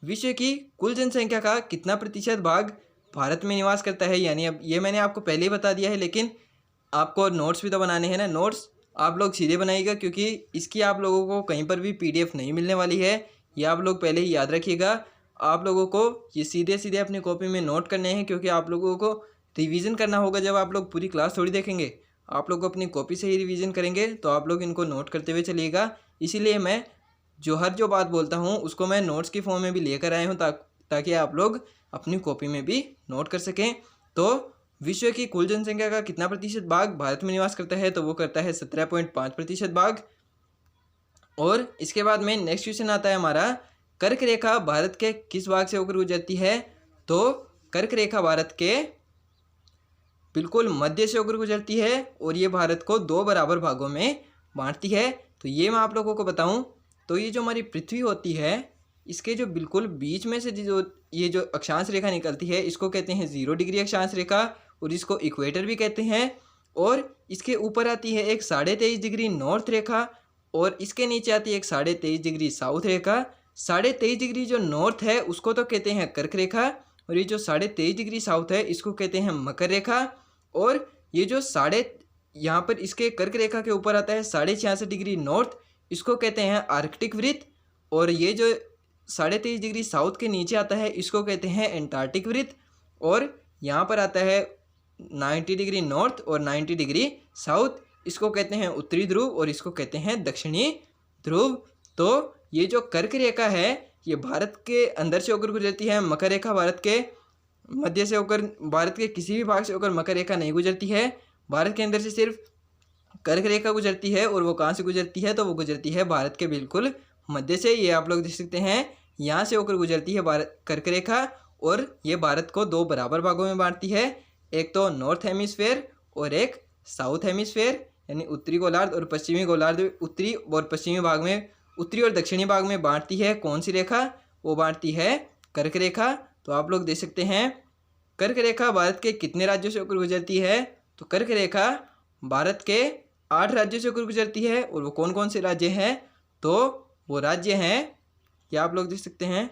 विश्व की कुल जनसंख्या का कितना प्रतिशत भाग भारत में निवास करता है, यानी अब ये मैंने आपको पहले ही बता दिया है, लेकिन आपको नोट्स भी तो बनाने हैं ना। नोट्स आप लोग सीधे बनाइएगा, क्योंकि इसकी आप लोगों को कहीं पर भी पीडीएफ नहीं मिलने वाली है। ये आप लोग पहले ही याद रखिएगा। आप लोगों को ये सीधे सीधे अपनी कॉपी में नोट करने हैं, क्योंकि आप लोगों को रिवीजन करना होगा। जब आप लोग पूरी क्लास थोड़ी देखेंगे, आप लोग अपनी कॉपी से ही रिवीजन करेंगे, तो आप लोग इनको नोट करते हुए चलिएगा। इसीलिए मैं जो बात बोलता हूँ उसको मैं नोट्स की फॉर्म में भी लेकर आया हूँ, ताकि आप लोग अपनी कॉपी में भी नोट कर सकें। तो विश्व की कुल जनसंख्या का कितना प्रतिशत भाग भारत में निवास करता है, तो वो करता है 17.5% भाग। और इसके बाद में नेक्स्ट क्वेश्चन आता है हमारा, कर्क रेखा भारत के किस भाग से होकर गुजरती है। तो कर्क रेखा भारत के बिल्कुल मध्य से होकर गुजरती है, और ये भारत को 2 बराबर भागों में बांटती है। तो ये मैं आप लोगों को बताऊं, तो ये जो हमारी पृथ्वी होती है, इसके जो बिल्कुल बीच में से जो अक्षांश रेखा निकलती है, इसको कहते हैं 0 डिग्री अक्षांश रेखा, और इसको इक्वेटर भी कहते हैं। और इसके ऊपर आती है एक 23.5 डिग्री नॉर्थ रेखा, और इसके नीचे आती है एक 23.5 डिग्री साउथ रेखा। 23.5 डिग्री जो नॉर्थ है उसको तो कहते हैं कर्क रेखा, और ये जो 23.5 डिग्री साउथ है इसको कहते हैं मकर रेखा। और ये जो यहाँ पर इसके कर्क रेखा के ऊपर आता है 66.5 डिग्री नॉर्थ, इसको कहते हैं आर्कटिक वृत्त। और ये जो 23.5 डिग्री साउथ के नीचे आता है इसको कहते हैं एंटार्कटिक वृत्त। और यहाँ पर आता है 90 डिग्री नॉर्थ और 90 डिग्री साउथ, इसको कहते हैं उत्तरी ध्रुव, और इसको कहते हैं दक्षिणी ध्रुव। तो ये जो कर्क रेखा है ये भारत के अंदर से होकर गुजरती है, मकर रेखा भारत के मध्य से होकर, भारत के किसी भी भाग से होकर मकर रेखा नहीं गुजरती है। भारत के अंदर से सिर्फ कर्क रेखा गुजरती है और वो कहाँ से गुजरती है, तो वो गुजरती है भारत के बिल्कुल मध्य से। ये आप लोग देख सकते हैं, यहाँ से होकर गुजरती है भारत कर्क रेखा, और ये भारत को दो बराबर भागों में बांटती है, एक तो नॉर्थ हेमिस्फेयर और एक साउथ हेमिस्फेयर, यानी उत्तरी गोलार्ध और पश्चिमी गोलार्ध। उत्तरी और पश्चिमी भाग में, उत्तरी और दक्षिणी भाग में बांटती है कौन सी रेखा, वो बांटती है कर्क रेखा। तो आप लोग देख सकते हैं कर्क रेखा भारत के कितने राज्यों से होकर गुजरती है, तो कर्क रेखा भारत के 8 राज्यों से होकर गुजरती है। और वो कौन कौन से राज्य हैं, तो वो राज्य हैं, ये आप लोग देख सकते हैं।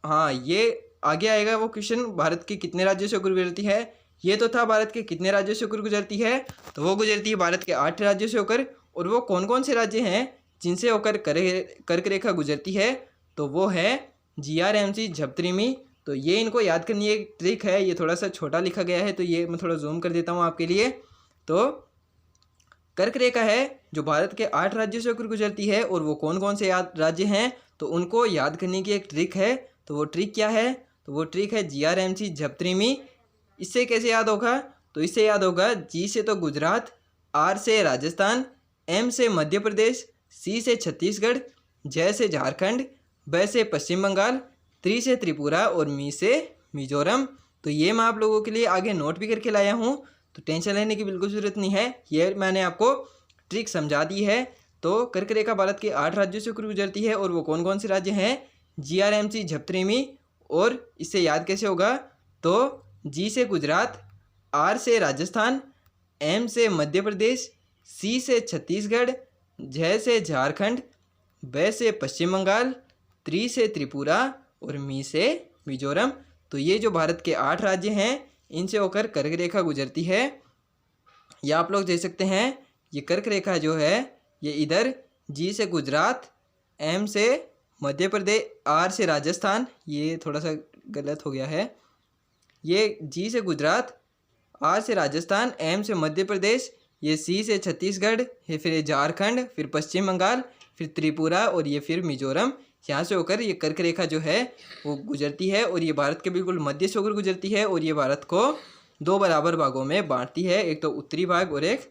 हाँ, ये आगे आएगा वो क्वेश्चन, भारत के कितने राज्यों से होकर गुजरती है। ये तो था भारत के कितने राज्यों से होकर गुजरती है, तो वो गुजरती है भारत के 8 राज्यों से होकर। और वो कौन कौन से राज्य हैं जिनसे होकर कर्क रेखा गुजरती है, तो वो है GRMC झपत्रिमी। तो ये इनको याद करनी एक ट्रिक है, ये थोड़ा सा छोटा लिखा गया है, तो ये मैं थोड़ा जूम कर देता हूँ आपके लिए। तो कर्क रेखा है जो भारत के 8 राज्यों से होकर गुजरती है, और वो कौन कौन से राज्य हैं, तो उनको याद करने की एक ट्रिक है। तो वो ट्रिक क्या है, तो वो ट्रिक है GRMC झपत्रिमी। इससे कैसे याद होगा, तो इससे याद होगा G से तो गुजरात, R से राजस्थान, M से मध्य प्रदेश, C से छत्तीसगढ़, J से झारखंड, B से पश्चिम बंगाल, त्रि से त्रिपुरा और मी से मिजोरम। तो ये मैं आप लोगों के लिए आगे नोट भी करके लाया हूँ, तो टेंशन लेने की बिल्कुल ज़रूरत नहीं है, ये मैंने आपको ट्रिक समझा दी है। तो कर्क रेखा भारत के 8 राज्यों से होकर गुजरती है, और वो कौन कौन से राज्य हैं, GRMC झपत्रिमी। और इससे याद कैसे होगा, तो G से गुजरात, R से राजस्थान, M से मध्य प्रदेश, C से छत्तीसगढ़, J से झारखंड, B से पश्चिम बंगाल, त्रि से त्रिपुरा और मी से मिजोरम। तो ये जो भारत के 8 राज्य हैं, इनसे होकर कर्क रेखा गुजरती है। ये आप लोग देख सकते हैं, ये कर्क रेखा जो है ये इधर G से गुजरात, M से मध्य प्रदेश, R से राजस्थान, ये थोड़ा सा गलत हो गया है, ये G से गुजरात, R से राजस्थान, M से मध्य प्रदेश, ये C से छत्तीसगढ़, ये फिर झारखंड, फिर पश्चिम बंगाल, फिर त्रिपुरा और ये फिर मिजोरम। यहाँ से होकर ये कर्क रेखा जो है वो गुजरती है, और ये भारत के बिल्कुल मध्य से होकर गुजरती है, और ये भारत को दो बराबर भागों में बांटती है, एक तो उत्तरी भाग और एक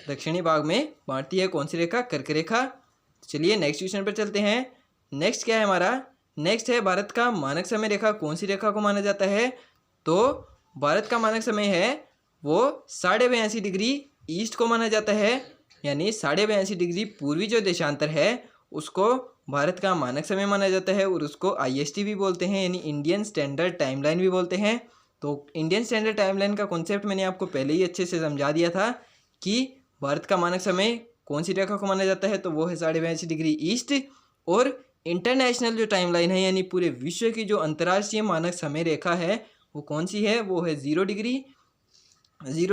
दक्षिणी भाग में बांटती है। कौन सी रेखा, कर्क रेखा। चलिए नेक्स्ट क्वेश्चन पर चलते हैं। नेक्स्ट क्या है हमारा, नेक्स्ट है भारत का मानक समय रेखा कौन सी रेखा को माना जाता है, तो भारत का मानक समय है वो 82.5 डिग्री ईस्ट को माना जाता है, यानी 82.5 डिग्री पूर्वी जो देशांतर है उसको भारत का मानक समय माना जाता है, और उसको IST भी बोलते हैं, यानी इंडियन स्टैंडर्ड टाइमलाइन भी बोलते हैं। तो इंडियन स्टैंडर्ड टाइमलाइन का कॉन्सेप्ट मैंने आपको पहले ही अच्छे से समझा दिया था कि भारत का मानक समय कौन सी रेखा को माना जाता है, तो वो है 82.5 डिग्री ईस्ट। और इंटरनेशनल जो टाइमलाइन है, यानी पूरे विश्व की जो अंतर्राष्ट्रीय मानक समय रेखा है वो कौन सी है, वो है 0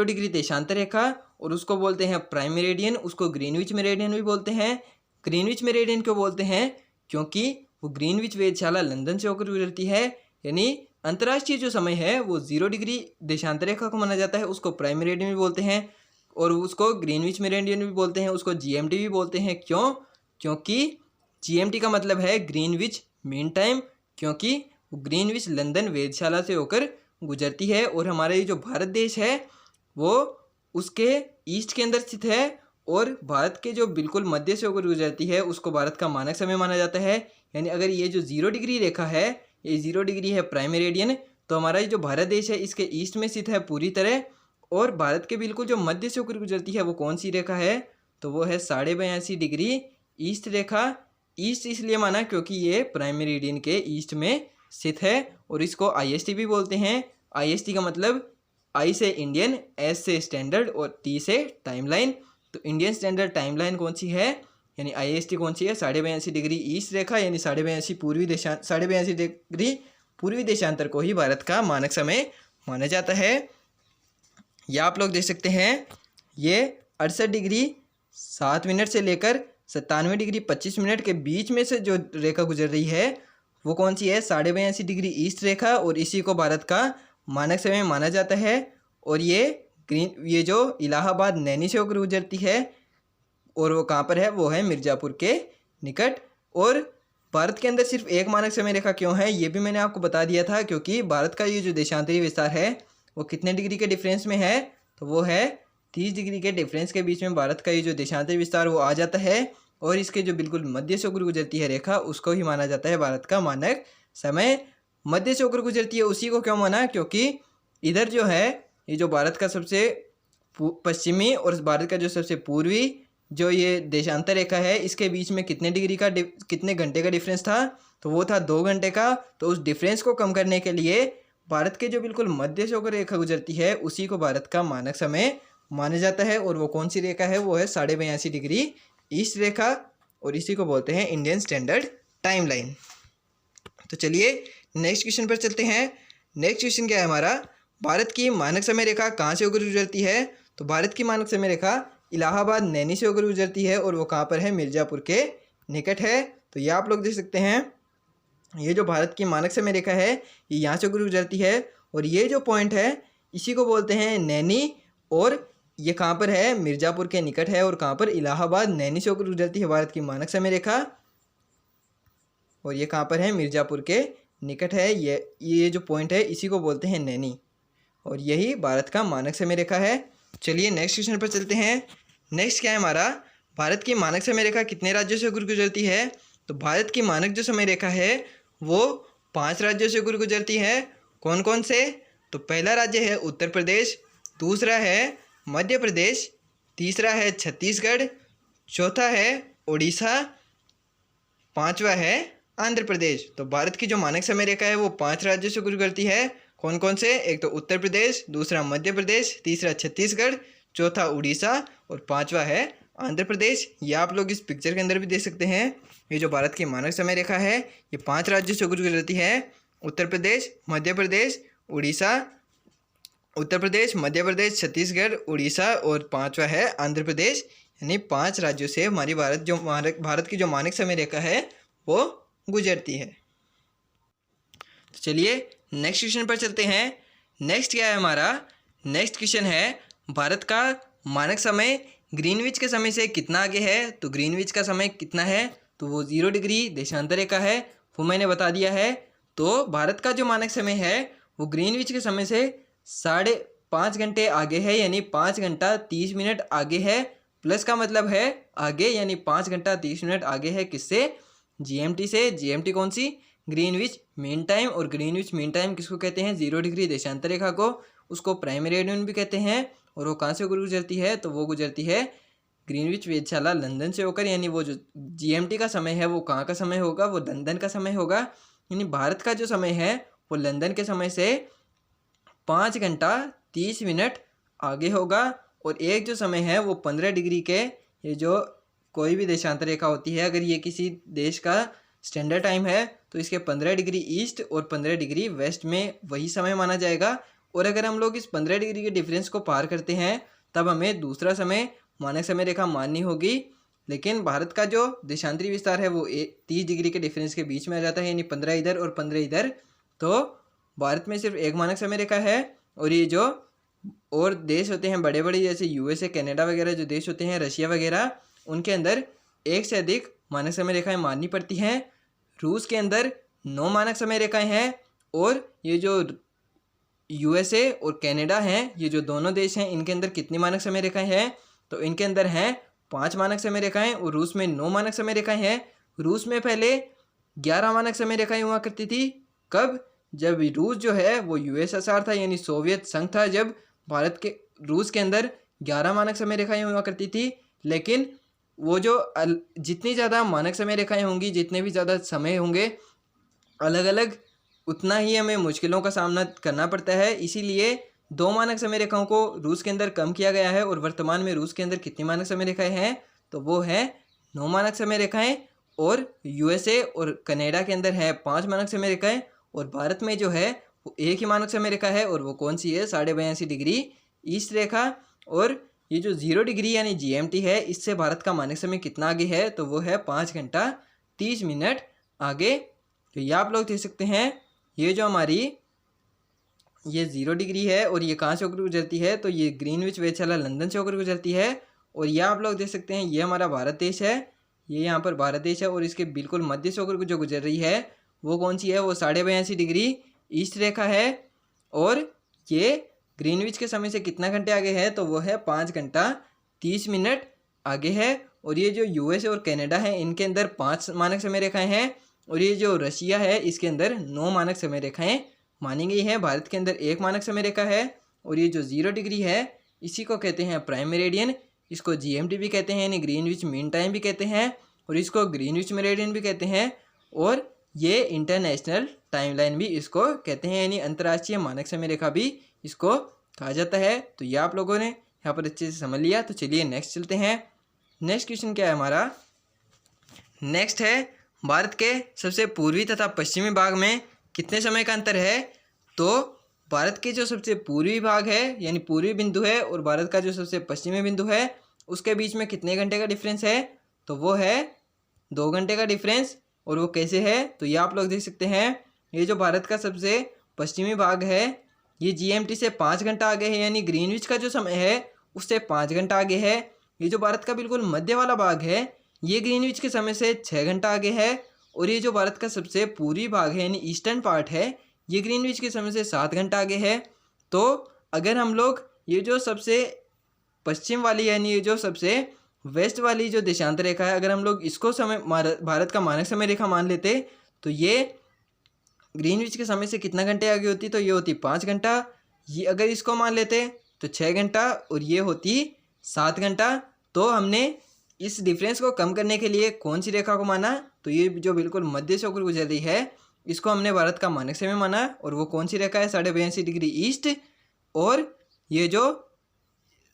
डिग्री देशांतर रेखा, और उसको बोलते हैं प्राइम मेरिडियन। उसको ग्रीनविच मेरिडियन भी बोलते हैं। ग्रीनविच मेरिडियन क्यों बोलते हैं, क्योंकि वो ग्रीनविच वेधशाला लंदन से होकर गुजरती है, यानी अंतर्राष्ट्रीय जो समय है वो 0 डिग्री देशांतर रेखा को माना जाता है, उसको प्राइम मेरिडियन भी बोलते हैं, और उसको ग्रीनविच मेरिडियन भी बोलते हैं, उसको GMT भी बोलते हैं। क्यों, क्योंकि GMT का मतलब है ग्रीनविच मीन टाइम, क्योंकि ग्रीनविच लंदन वेधशाला से होकर गुजरती है, और हमारा ये जो भारत देश है वो उसके ईस्ट के अंदर स्थित है, और भारत के जो बिल्कुल मध्य से होकर गुजरती है उसको भारत का मानक समय माना जाता है। यानी अगर ये जो 0 डिग्री रेखा है, ये 0 डिग्री है प्राइम मेरिडियन, तो हमारा ये जो भारत देश है इसके ईस्ट में स्थित है पूरी तरह, और भारत के बिल्कुल जो मध्य से होकर गुजरती है वो कौन सी रेखा है, तो वो है 82.5 डिग्री ईस्ट रेखा। ईस्ट इसलिए माना क्योंकि ये प्राइम मेरिडियन के ईस्ट में स्थित है, और इसको IST भी बोलते हैं। IST का मतलब I से इंडियन, S से स्टैंडर्ड और T से टाइमलाइन। तो इंडियन स्टैंडर्ड टाइमलाइन कौन सी है, यानी IST कौन सी है, 82.5 डिग्री ईस्ट रेखा, यानी 82.5 डिग्री पूर्वी देशांतर को ही भारत का मानक समय माना जाता है। या आप लोग देख सकते हैं, ये 68 डिग्री 7 मिनट से लेकर 97 डिग्री 25 मिनट के बीच में से जो रेखा गुजर रही है वो कौन सी है, 82.5 डिग्री ईस्ट रेखा, और इसी को भारत का मानक समय माना जाता है। और ये जो इलाहाबाद नैनी से होकर गुजरती है, और वो कहाँ पर है, वो है मिर्ज़ापुर के निकट। और भारत के अंदर सिर्फ एक मानक समय रेखा क्यों है, ये भी मैंने आपको बता दिया था, क्योंकि भारत का ये जो देशांतरी विस्तार है वो कितने डिग्री के डिफरेंस में है, तो वो है 30 डिग्री के डिफरेंस के बीच में भारत का ये जो देशांतरी विस्तार वो आ जाता है और इसके जो बिल्कुल मध्य से होकर गुजरती है रेखा उसको ही माना जाता है भारत का मानक समय। मध्य से होकर गुजरती है उसी को क्यों माना, क्योंकि इधर जो है ये जो भारत का सबसे पश्चिमी और भारत का जो सबसे पूर्वी जो ये देशांतर रेखा है इसके बीच में कितने घंटे का डिफरेंस था, तो वो था 2 घंटे का। तो उस डिफरेंस को कम करने के लिए भारत के जो बिल्कुल मध्य से होकर रेखा गुजरती है उसी को भारत का मानक समय माना जाता है। और वो कौन सी रेखा है, वो है 82.5 डिग्री ईस्ट रेखा और इसी को बोलते हैं इंडियन स्टैंडर्ड टाइम लाइन। तो चलिए नेक्स्ट क्वेश्चन पर चलते हैं। नेक्स्ट क्वेश्चन क्या है हमारा, भारत की मानक समय रेखा कहाँ से होकर गुजरती है। तो भारत की मानक समय रेखा इलाहाबाद नैनी से होकर गुजरती है और वो कहाँ पर है, मिर्ज़ापुर के निकट है। तो ये आप लोग देख सकते हैं, ये जो भारत की मानक समय रेखा है ये यहाँ से होकर गुजरती है और ये जो पॉइंट है इसी को बोलते हैं नैनी और ये कहाँ पर है, मिर्ज़ापुर के निकट है। और कहाँ पर, इलाहाबाद नैनी से होकर गुजरती है भारत की मानक समय रेखा और ये कहाँ पर है, मिर्ज़ापुर के निकट है। ये जो पॉइंट है इसी को बोलते हैं नैनी और यही भारत का मानक समय रेखा है। चलिए नेक्स्ट क्वेश्चन पर चलते हैं। नेक्स्ट क्या है हमारा, भारत की मानक समय रेखा कितने राज्यों से होकर गुजरती है। तो भारत की मानक जो समय रेखा है वो 5 राज्यों से होकर गुजरती है। कौन कौन से, तो पहला राज्य है उत्तर प्रदेश, दूसरा है मध्य प्रदेश, तीसरा है छत्तीसगढ़, चौथा है उड़ीसा, पांचवा है आंध्र प्रदेश। तो भारत की जो मानक समय रेखा है वो 5 राज्यों से गुजरती है। कौन कौन से, एक तो उत्तर प्रदेश, दूसरा मध्य प्रदेश, तीसरा छत्तीसगढ़, चौथा उड़ीसा और पांचवा है आंध्र प्रदेश। ये आप लोग इस पिक्चर के अंदर भी देख सकते हैं। ये जो भारत की मानक समय रेखा है ये 5 राज्यों से गुजरती है, उत्तर प्रदेश, मध्य प्रदेश, उड़ीसा, उत्तर प्रदेश, मध्य प्रदेश, छत्तीसगढ़, उड़ीसा और पांचवा है आंध्र प्रदेश। यानी 5 राज्यों से हमारी भारत की जो मानक समय रेखा है वो गुजरती है। तो चलिए नेक्स्ट क्वेश्चन पर चलते हैं। नेक्स्ट क्या है हमारा, नेक्स्ट क्वेश्चन है भारत का मानक समय ग्रीनविच के समय से कितना आगे है। तो ग्रीनविच का समय कितना है, तो वो 0 डिग्री देशांतर रेखा है, वो मैंने बता दिया है। तो भारत का जो मानक समय है वो ग्रीनविच के समय से 5.5 घंटे आगे है, यानी 5 घंटा 30 मिनट आगे है। प्लस का मतलब है आगे, यानी 5 घंटा 30 मिनट आगे है किससे, जीएमटी से। जीएमटी कौन सी, ग्रीनविच मीन टाइम। और ग्रीनविच मीन टाइम किसको कहते हैं, 0 डिग्री देशांतर रेखा को, उसको प्राइम मेरिडियन भी कहते हैं। और वो कहाँ से गुजरती है, तो वो गुजरती है ग्रीनविच वेधशाला लंदन से होकर। यानी वो जो जीएमटी का समय है वो कहाँ का समय होगा, वो लंदन का समय होगा। यानी भारत का जो समय है वो लंदन के समय से 5 घंटा 30 मिनट आगे होगा। और एक जो समय है वो 15 डिग्री के, ये जो कोई भी देशांतर रेखा होती है अगर ये किसी देश का स्टैंडर्ड टाइम है तो इसके 15 डिग्री ईस्ट और 15 डिग्री वेस्ट में वही समय माना जाएगा। और अगर हम लोग इस 15 डिग्री के डिफरेंस को पार करते हैं तब हमें दूसरा समय मानक समय रेखा माननी होगी। लेकिन भारत का जो देशांतरी विस्तार है वो 30 डिग्री के डिफरेंस के बीच में आ जाता है, यानी 15 इधर और 15 इधर। तो भारत में सिर्फ एक मानक समय रेखा है। और ये जो और देश होते हैं बड़े बड़े जैसे यूएसए, कनाडा वगैरह जो देश होते हैं, रशिया वगैरह, उनके अंदर 1 से अधिक मानक समय रेखाएं माननी पड़ती हैं। रूस के अंदर 9 मानक समय रेखाएं हैं। और ये जो यूएसए और कनाडा हैं, ये जो दोनों देश हैं, इनके अंदर कितनी मानक समय रेखाएं हैं, तो इनके अंदर हैं 5 मानक समय रेखाएं और रूस में 9 मानक समय रेखाएं हैं। रूस में पहले 11 मानक समय रेखाएं हुआ करती थी। कब, जब रूस जो है वो यूएसएसआर था, यानी सोवियत संघ था, जब रूस के अंदर 11 मानक समय रेखाएं हुआ करती थी। लेकिन वो जो जितनी ज़्यादा मानक समय रेखाएं होंगी, जितने भी ज़्यादा समय होंगे अलग अलग, उतना ही हमें मुश्किलों का सामना करना पड़ता है। इसीलिए 2 मानक समय रेखाओं को रूस के अंदर कम किया गया है। और वर्तमान में रूस के अंदर कितनी मानक समय रेखाएं हैं, तो वो है 9 मानक समय रेखाएं। और यूएसए और कनाडा के अंदर है 5 मानक समय रेखाएं। और भारत में जो है वो एक ही मानक समय रेखा है, और वो कौन सी है, 82.5 डिग्री ईस्ट रेखा। और ये जो 0 डिग्री यानी जीएमटी है, इससे भारत का मानक समय कितना आगे है, तो वो है 5 घंटा 30 मिनट आगे। तो ये आप लोग देख सकते हैं, ये जो हमारी ये 0 डिग्री है और ये कहाँ से होकर गुजरती है, तो ये ग्रीनविच वेधशाला लंदन से होकर गुजरती है। और ये आप लोग देख सकते हैं, ये हमारा भारत देश है, ये यहाँ पर भारत देश है। और इसके बिल्कुल मध्य से होकर जो गुजर रही है वो कौन सी है, वो 82.5 डिग्री ईस्ट रेखा है। और ये ग्रीनविच के समय से कितना घंटे आगे है, तो वो है 5 घंटा 30 मिनट आगे है। और ये जो यूएस और कनाडा है इनके अंदर 5 मानक समय रेखाएं हैं, और ये जो रशिया है इसके अंदर 9 मानक समय रेखाएं मानी गई है। भारत के अंदर 1 मानक समय रेखा है, और ये जो 0 डिग्री है इसी को कहते हैं प्राइम मेरिडियन। इसको जीएमटी भी कहते हैं यानी ग्रीनविच मीन टाइम भी कहते हैं, और इसको ग्रीनविच मेरिडियन भी कहते हैं, और ये इंटरनेशनल टाइमलाइन भी इसको कहते हैं यानी अंतर्राष्ट्रीय मानक समय रेखा भी इसको कहा जाता है। तो ये आप लोगों ने यहाँ पर अच्छे से समझ लिया। तो चलिए नेक्स्ट चलते हैं। नेक्स्ट क्वेश्चन क्या है हमारा, नेक्स्ट है भारत के सबसे पूर्वी तथा पश्चिमी भाग में कितने समय का अंतर है। तो भारत के जो सबसे पूर्वी भाग है यानी पूर्वी बिंदु है और भारत का जो सबसे पश्चिमी बिंदु है उसके बीच में कितने घंटे का डिफरेंस है, तो वो है 2 घंटे का डिफरेंस। और वो कैसे है, तो ये आप लोग देख सकते हैं। ये जो भारत का सबसे पश्चिमी भाग है ये जीएमटी से 5 घंटा आगे है यानी ग्रीनविच का जो समय है उससे 5 घंटा आगे है। ये जो भारत का बिल्कुल मध्य वाला भाग है ये ग्रीनविच के समय से 6 घंटा आगे है। और ये जो भारत का सबसे पूर्वी भाग है यानी ईस्टर्न पार्ट है ये ग्रीनविच के समय से 7 घंटा आगे है। तो अगर हम लोग ये जो सबसे पश्चिम वाली यानी ये जो सबसे वेस्ट वाली जो देशांतर रेखा है अगर हम लोग इसको समय भारत का मानक समय रेखा मान लेते तो ये ग्रीनविच के समय से कितना घंटे आगे होती, तो ये होती 5 घंटा। ये अगर इसको मान लेते तो 6 घंटा और ये होती 7 घंटा। तो हमने इस डिफरेंस को कम करने के लिए कौन सी रेखा को माना, तो ये जो बिल्कुल मध्य से होकर गुजर रही है इसको हमने भारत का मानक समय माना। और वो कौन सी रेखा है, 82.5 डिग्री ईस्ट। और ये जो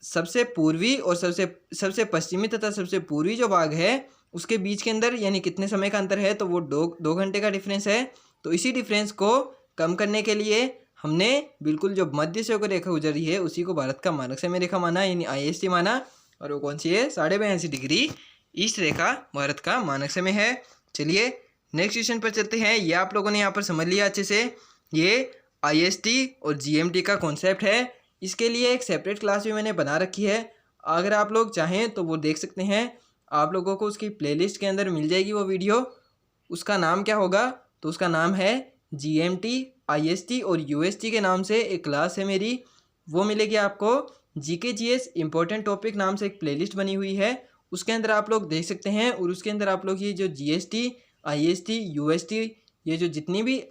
सबसे पूर्वी और सबसे पश्चिमी तथा सबसे पूर्वी जो भाग है उसके बीच के अंदर यानी कितने समय का अंतर है, तो वो 2 घंटे का डिफरेंस है। तो इसी डिफरेंस को कम करने के लिए हमने बिल्कुल जो मध्य से होकर रेखा गुजर रही है उसी को भारत का मानक समय रेखा माना यानी आईएसटी माना। और वो कौन सी है, 82.5 डिग्री ईस्ट रेखा भारत का मानक समय है। चलिए नेक्स्ट क्वेश्चन पर चलते हैं। ये आप लोगों ने यहाँ पर समझ लिया अच्छे से, ये आईएसटी और जीएमटी का कॉन्सेप्ट है। इसके लिए एक सेपरेट क्लास भी मैंने बना रखी है, अगर आप लोग चाहें तो वो देख सकते हैं। आप लोगों को उसकी प्लेलिस्ट के अंदर मिल जाएगी वो वीडियो। उसका नाम क्या होगा, तो उसका नाम है जीएमटी, आईएसटी और यूएसटी के नाम से एक क्लास है मेरी, वो मिलेगी आपको। जीके जीएस इंपॉर्टेंट टॉपिक नाम से एक प्लेलिस्ट बनी हुई है, उसके अंदर आप लोग देख सकते हैं। और उसके अंदर आप लोग ये जो जीएसटी, आईएसटी, यूएसटी ये जो जितनी भी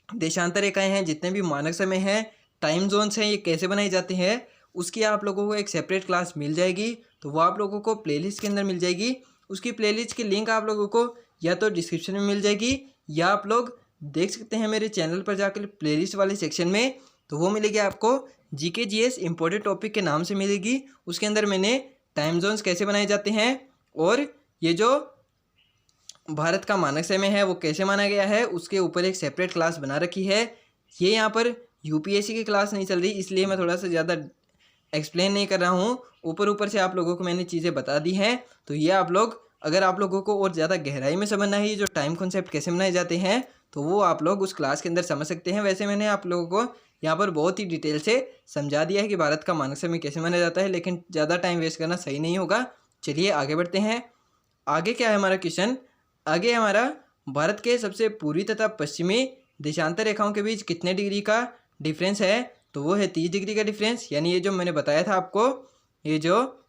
देशांतर रेखाएँ हैं, जितने भी मानक समय हैं, टाइम जोन्स हैं, ये कैसे बनाए जाते हैं उसकी आप लोगों को एक सेपरेट क्लास मिल जाएगी। तो वो आप लोगों को प्लेलिस्ट के अंदर मिल जाएगी। उसकी प्लेलिस्ट की लिंक आप लोगों को या तो डिस्क्रिप्शन में मिल जाएगी या आप लोग देख सकते हैं मेरे चैनल पर जाकर प्लेलिस्ट वाले सेक्शन में। तो वो मिलेगी आपको जीके जीएस इंपॉर्टेंट टॉपिक के नाम से मिलेगी। उसके अंदर मैंने टाइम जोन्स कैसे बनाए जाते हैं और ये जो भारत का मानक समय है वो कैसे माना गया है उसके ऊपर एक सेपरेट क्लास बना रखी है। ये यहाँ पर यूपीएससी की क्लास नहीं चल रही इसलिए मैं थोड़ा सा ज़्यादा एक्सप्लेन नहीं कर रहा हूँ, ऊपर से आप लोगों को मैंने चीज़ें बता दी हैं। तो ये आप लोग अगर आप लोगों को और ज़्यादा गहराई में समझना है ये जो टाइम कॉन्सेप्ट कैसे बनाए जाते हैं तो वो आप लोग उस क्लास के अंदर समझ सकते हैं। वैसे मैंने आप लोगों को यहाँ पर बहुत ही डिटेल से समझा दिया है कि भारत का मानक समय कैसे माना जाता है, लेकिन ज़्यादा टाइम वेस्ट करना सही नहीं होगा। चलिए आगे बढ़ते हैं। आगे क्या है हमारा क्वेश्चन, आगे हमारा भारत के सबसे पूर्वी तथा पश्चिमी देशांतर रेखाओं के बीच कितने डिग्री का डिफरेंस है, तो वो है 30 डिग्री का डिफरेंस। यानी ये जो मैंने बताया था आपको, ये जो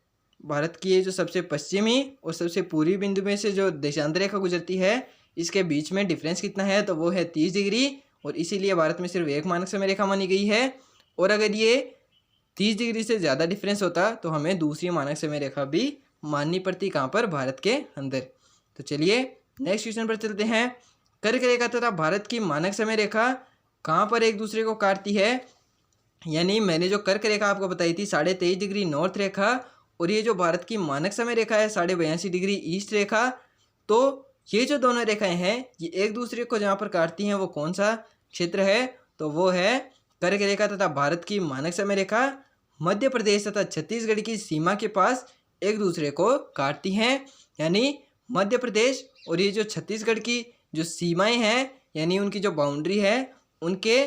भारत की ये जो सबसे पश्चिमी और सबसे पूर्वी बिंदु में से जो देशांतर रेखा गुजरती है इसके बीच में डिफरेंस कितना है, तो वो है 30 डिग्री। और इसीलिए भारत में सिर्फ एक मानक समय रेखा मानी गई है। और अगर ये 30 डिग्री से ज़्यादा डिफरेंस होता तो हमें दूसरी मानक समय रेखा भी माननी पड़ती, कहाँ पर, भारत के अंदर। तो चलिए नेक्स्ट क्वेश्चन पर चलते हैं। कर्क रेखा तथा भारत की मानक समय रेखा कहाँ पर एक दूसरे को काटती है। यानी मैंने जो कर्क रेखा आपको बताई थी 23.5 डिग्री नॉर्थ रेखा, और ये जो भारत की मानक समय रेखा है 82.5 डिग्री ईस्ट रेखा। तो ये जो दोनों रेखाएं हैं ये एक दूसरे को जहाँ पर काटती हैं वो कौन सा क्षेत्र है, तो वो है कर्क रेखा तथा भारत की मानक समय रेखा मध्य प्रदेश तथा छत्तीसगढ़ की सीमा के पास एक दूसरे को काटती हैं। यानी मध्य प्रदेश और ये जो छत्तीसगढ़ की जो सीमाएं हैं यानी उनकी जो बाउंड्री है उनके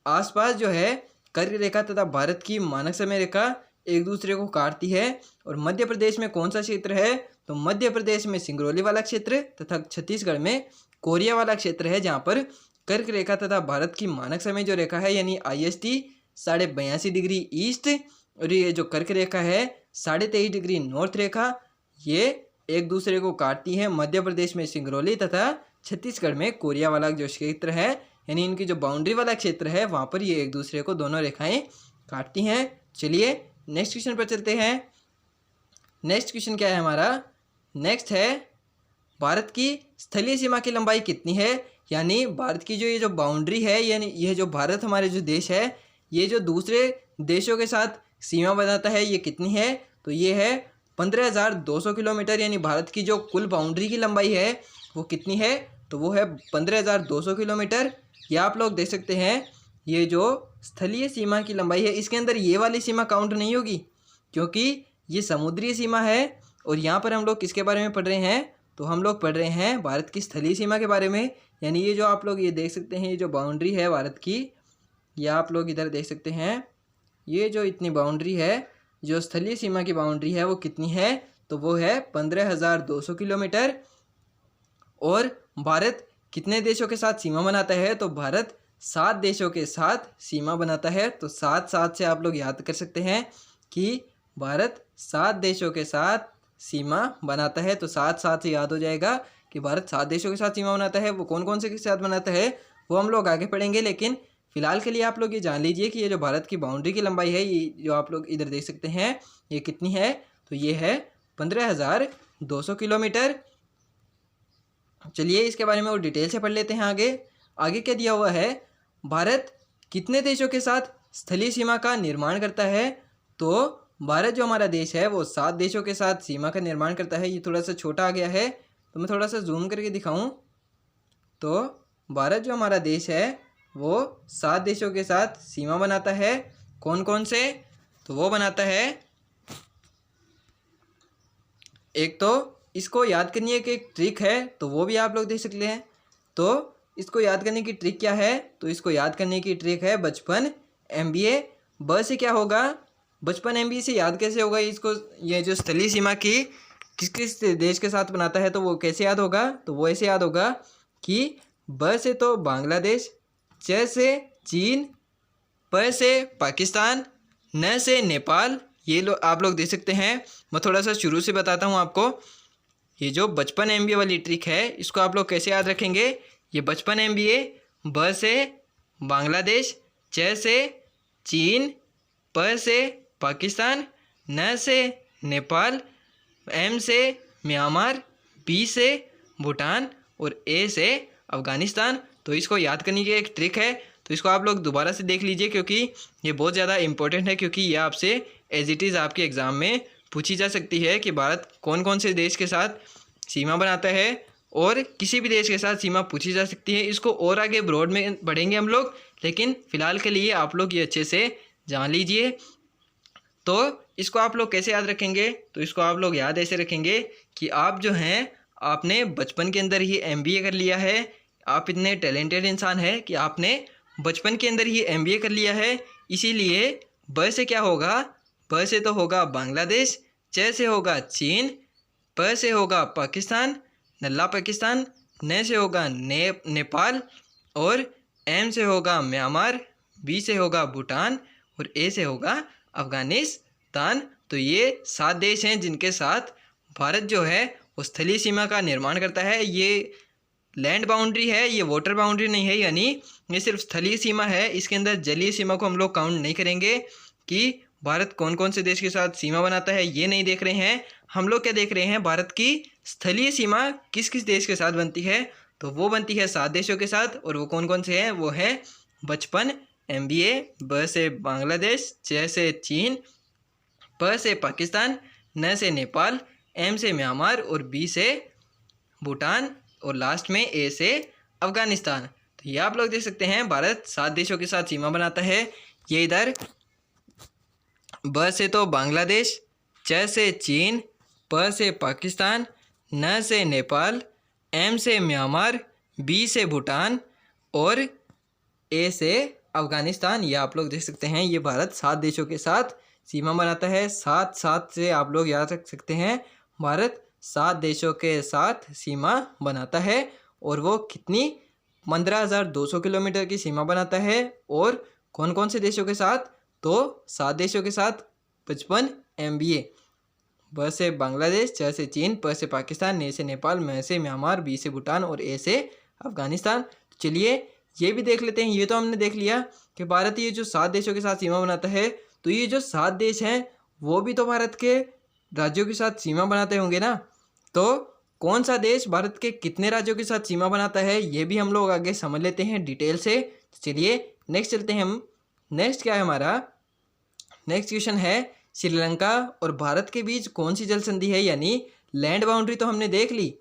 आसपास जो है कर्क रेखा तथा भारत की मानक समय रेखा एक दूसरे को काटती है। और मध्य प्रदेश में कौन सा क्षेत्र है, तो मध्य प्रदेश में सिंगरौली वाला क्षेत्र तथा छत्तीसगढ़ में कोरिया वाला क्षेत्र है, जहाँ पर कर्क रेखा तथा भारत की मानक समय जो रेखा है यानी आईएसटी 82.5 डिग्री ईस्ट, और ये जो कर्क रेखा है 23.5 डिग्री नॉर्थ रेखा, ये एक दूसरे को काटती है। मध्य प्रदेश में सिंगरौली तथा छत्तीसगढ़ में कोरिया वाला जो क्षेत्र है, यानी इनकी जो बाउंड्री वाला क्षेत्र है वहाँ पर ये एक दूसरे को दोनों रेखाएं काटती हैं। चलिए नेक्स्ट क्वेश्चन पर चलते हैं। नेक्स्ट क्वेश्चन क्या है हमारा? नेक्स्ट है भारत की स्थलीय सीमा की लंबाई कितनी है? यानी भारत की जो ये जो बाउंड्री है, यानी ये जो भारत हमारे जो देश है, ये जो दूसरे देशों के साथ सीमा बनाता है, ये कितनी है? तो ये है 15,200 किलोमीटर। यानी भारत की जो कुल बाउंड्री की लंबाई है वो कितनी है? तो वो है 15,200 किलोमीटर। या आप लोग देख सकते हैं ये जो स्थलीय सीमा की लंबाई है, इसके अंदर ये वाली सीमा काउंट नहीं होगी क्योंकि ये समुद्री सीमा है। और यहाँ पर हम लोग किसके बारे में पढ़ रहे हैं? तो हम लोग पढ़ रहे हैं भारत की स्थलीय सीमा के बारे में। यानी ये जो आप लोग ये देख सकते हैं, ये जो बाउंड्री है भारत की, या आप लोग इधर देख सकते हैं, ये जो इतनी बाउंड्री है, जो स्थलीय सीमा की बाउंड्री है वो कितनी है? तो वो है 15,200 किलोमीटर। और भारत कितने देशों के साथ सीमा बनाता है? तो भारत 7 देशों के साथ सीमा बनाता है। तो 7 से आप लोग याद कर सकते हैं कि भारत 7 देशों के साथ सीमा बनाता है। तो 7 से याद हो जाएगा कि भारत 7 देशों के साथ सीमा बनाता है। वो कौन कौन से के साथ बनाता है वो हम लोग आगे पढ़ेंगे, लेकिन फिलहाल के लिए आप लोग ये जान लीजिए कि ये जो भारत की बाउंड्री की लंबाई है, ये जो आप लोग इधर देख सकते हैं, ये कितनी है? तो ये है 15,200 किलोमीटर। चलिए इसके बारे में और डिटेल से पढ़ लेते हैं। आगे क्या दिया हुआ है? भारत कितने देशों के साथ स्थलीय सीमा का निर्माण करता है? तो भारत जो हमारा देश है वो 7 देशों के साथ सीमा का निर्माण करता है। ये थोड़ा सा छोटा आ गया है, तो मैं थोड़ा सा जूम करके दिखाऊं तो भारत जो हमारा देश है वो 7 देशों के साथ सीमा बनाता है। कौन कौन से? तो वो बनाता है, एक तो इसको याद करने की एक ट्रिक है, तो वो भी आप लोग देख सकते हैं। तो इसको याद करने की ट्रिक क्या है? तो इसको याद करने की ट्रिक है बचपन MBA। ब से क्या होगा? बचपन MBA से याद कैसे होगा इसको? ये जो स्थलीय सीमा की किस किस देश के साथ बनाता है तो वो कैसे याद होगा? तो वो ऐसे याद होगा कि ब से तो बांग्लादेश, च से चीन, प से पाकिस्तान, न से नेपाल। ये आप लोग देख सकते हैं। मैं थोड़ा सा शुरू से बताता हूँ आपको। ये जो बचपन MBA वाली ट्रिक है इसको आप लोग कैसे याद रखेंगे? ये बचपन MBA, ब से बांग्लादेश, च से चीन, प से पाकिस्तान, न से नेपाल, M से म्यांमार, B से भूटान और A से अफ़गानिस्तान। तो इसको याद करने की एक ट्रिक है, तो इसको आप लोग दोबारा से देख लीजिए क्योंकि ये बहुत ज़्यादा इंपॉर्टेंट है, क्योंकि ये आपसे एज इट इज़ आपके एग्ज़ाम में पूछी जा सकती है कि भारत कौन कौन से देश के साथ सीमा बनाता है, और किसी भी देश के साथ सीमा पूछी जा सकती है। इसको और आगे ब्रॉड में पढ़ेंगे हम लोग, लेकिन फ़िलहाल के लिए आप लोग ये अच्छे से जान लीजिए। तो इसको आप लोग कैसे याद रखेंगे? तो इसको आप लोग याद ऐसे रखेंगे कि आप जो हैं आपने बचपन के अंदर ही MBA कर लिया है। आप इतने टैलेंटेड इंसान हैं कि आपने बचपन के अंदर ही MBA कर लिया है। इसीलिए ब से क्या होगा? ब से तो होगा बांग्लादेश, च से होगा चीन, प से होगा पाकिस्तान, नल्ला पाकिस्तान, न से होगा नेपाल, और M से होगा म्यांमार, B से होगा भूटान और A से होगा अफ़गानिस्तान। तो ये 7 देश हैं जिनके साथ भारत जो है वो स्थलीय सीमा का निर्माण करता है। ये लैंड बाउंड्री है, ये वाटर बाउंड्री नहीं है, यानी ये सिर्फ स्थलीय सीमा है। इसके अंदर जलीय सीमा को हम लोग काउंट नहीं करेंगे कि भारत कौन कौन से देश के साथ सीमा बनाता है, ये नहीं देख रहे हैं। हम लोग क्या देख रहे हैं? भारत की स्थलीय सीमा किस किस देश के साथ बनती है? तो वो बनती है 7 देशों के साथ, और वो कौन कौन से हैं? वो है बचपन MBA, ब से बांग्लादेश, च से चीन, प से पाकिस्तान, न से नेपाल, M से म्यांमार और B से भूटान और लास्ट में A से अफ़गानिस्तान। तो ये आप लोग देख सकते हैं भारत 7 देशों के साथ सीमा बनाता है। ये इधर ब से तो बांग्लादेश, च से चीन, प से पाकिस्तान, न से नेपाल, M से म्यांमार, B से भूटान और A से अफ़गानिस्तान। ये आप लोग देख सकते हैं। ये भारत 7 देशों के साथ सीमा बनाता है। 7 से आप लोग याद रख सकते हैं भारत 7 देशों के साथ सीमा बनाता है, और वो कितनी? 15,200 किलोमीटर की सीमा बनाता है। और कौन कौन से देशों के साथ? तो 7 देशों के साथ 55 MBA। ब से बांग्लादेश, च से चीन, प से पाकिस्तान, न से नेपाल, म से म्यांमार, बी से भूटान और ए से अफगानिस्तान। तो चलिए ये भी देख लेते हैं। ये तो हमने देख लिया कि भारत ये जो 7 देशों के साथ सीमा बनाता है, तो ये जो 7 देश हैं वो भी तो भारत के राज्यों के साथ सीमा बनाते होंगे ना। तो कौन सा देश भारत के कितने राज्यों के साथ सीमा बनाता है ये भी हम लोग आगे समझ लेते हैं डिटेल से। चलिए नेक्स्ट चलते हैं हम। नेक्स्ट क्या है हमारा? नेक्स्ट क्वेश्चन है श्रीलंका और भारत के बीच कौन सी जल संधि है, यानी लैंड बाउंड्री तो हमने देख ली।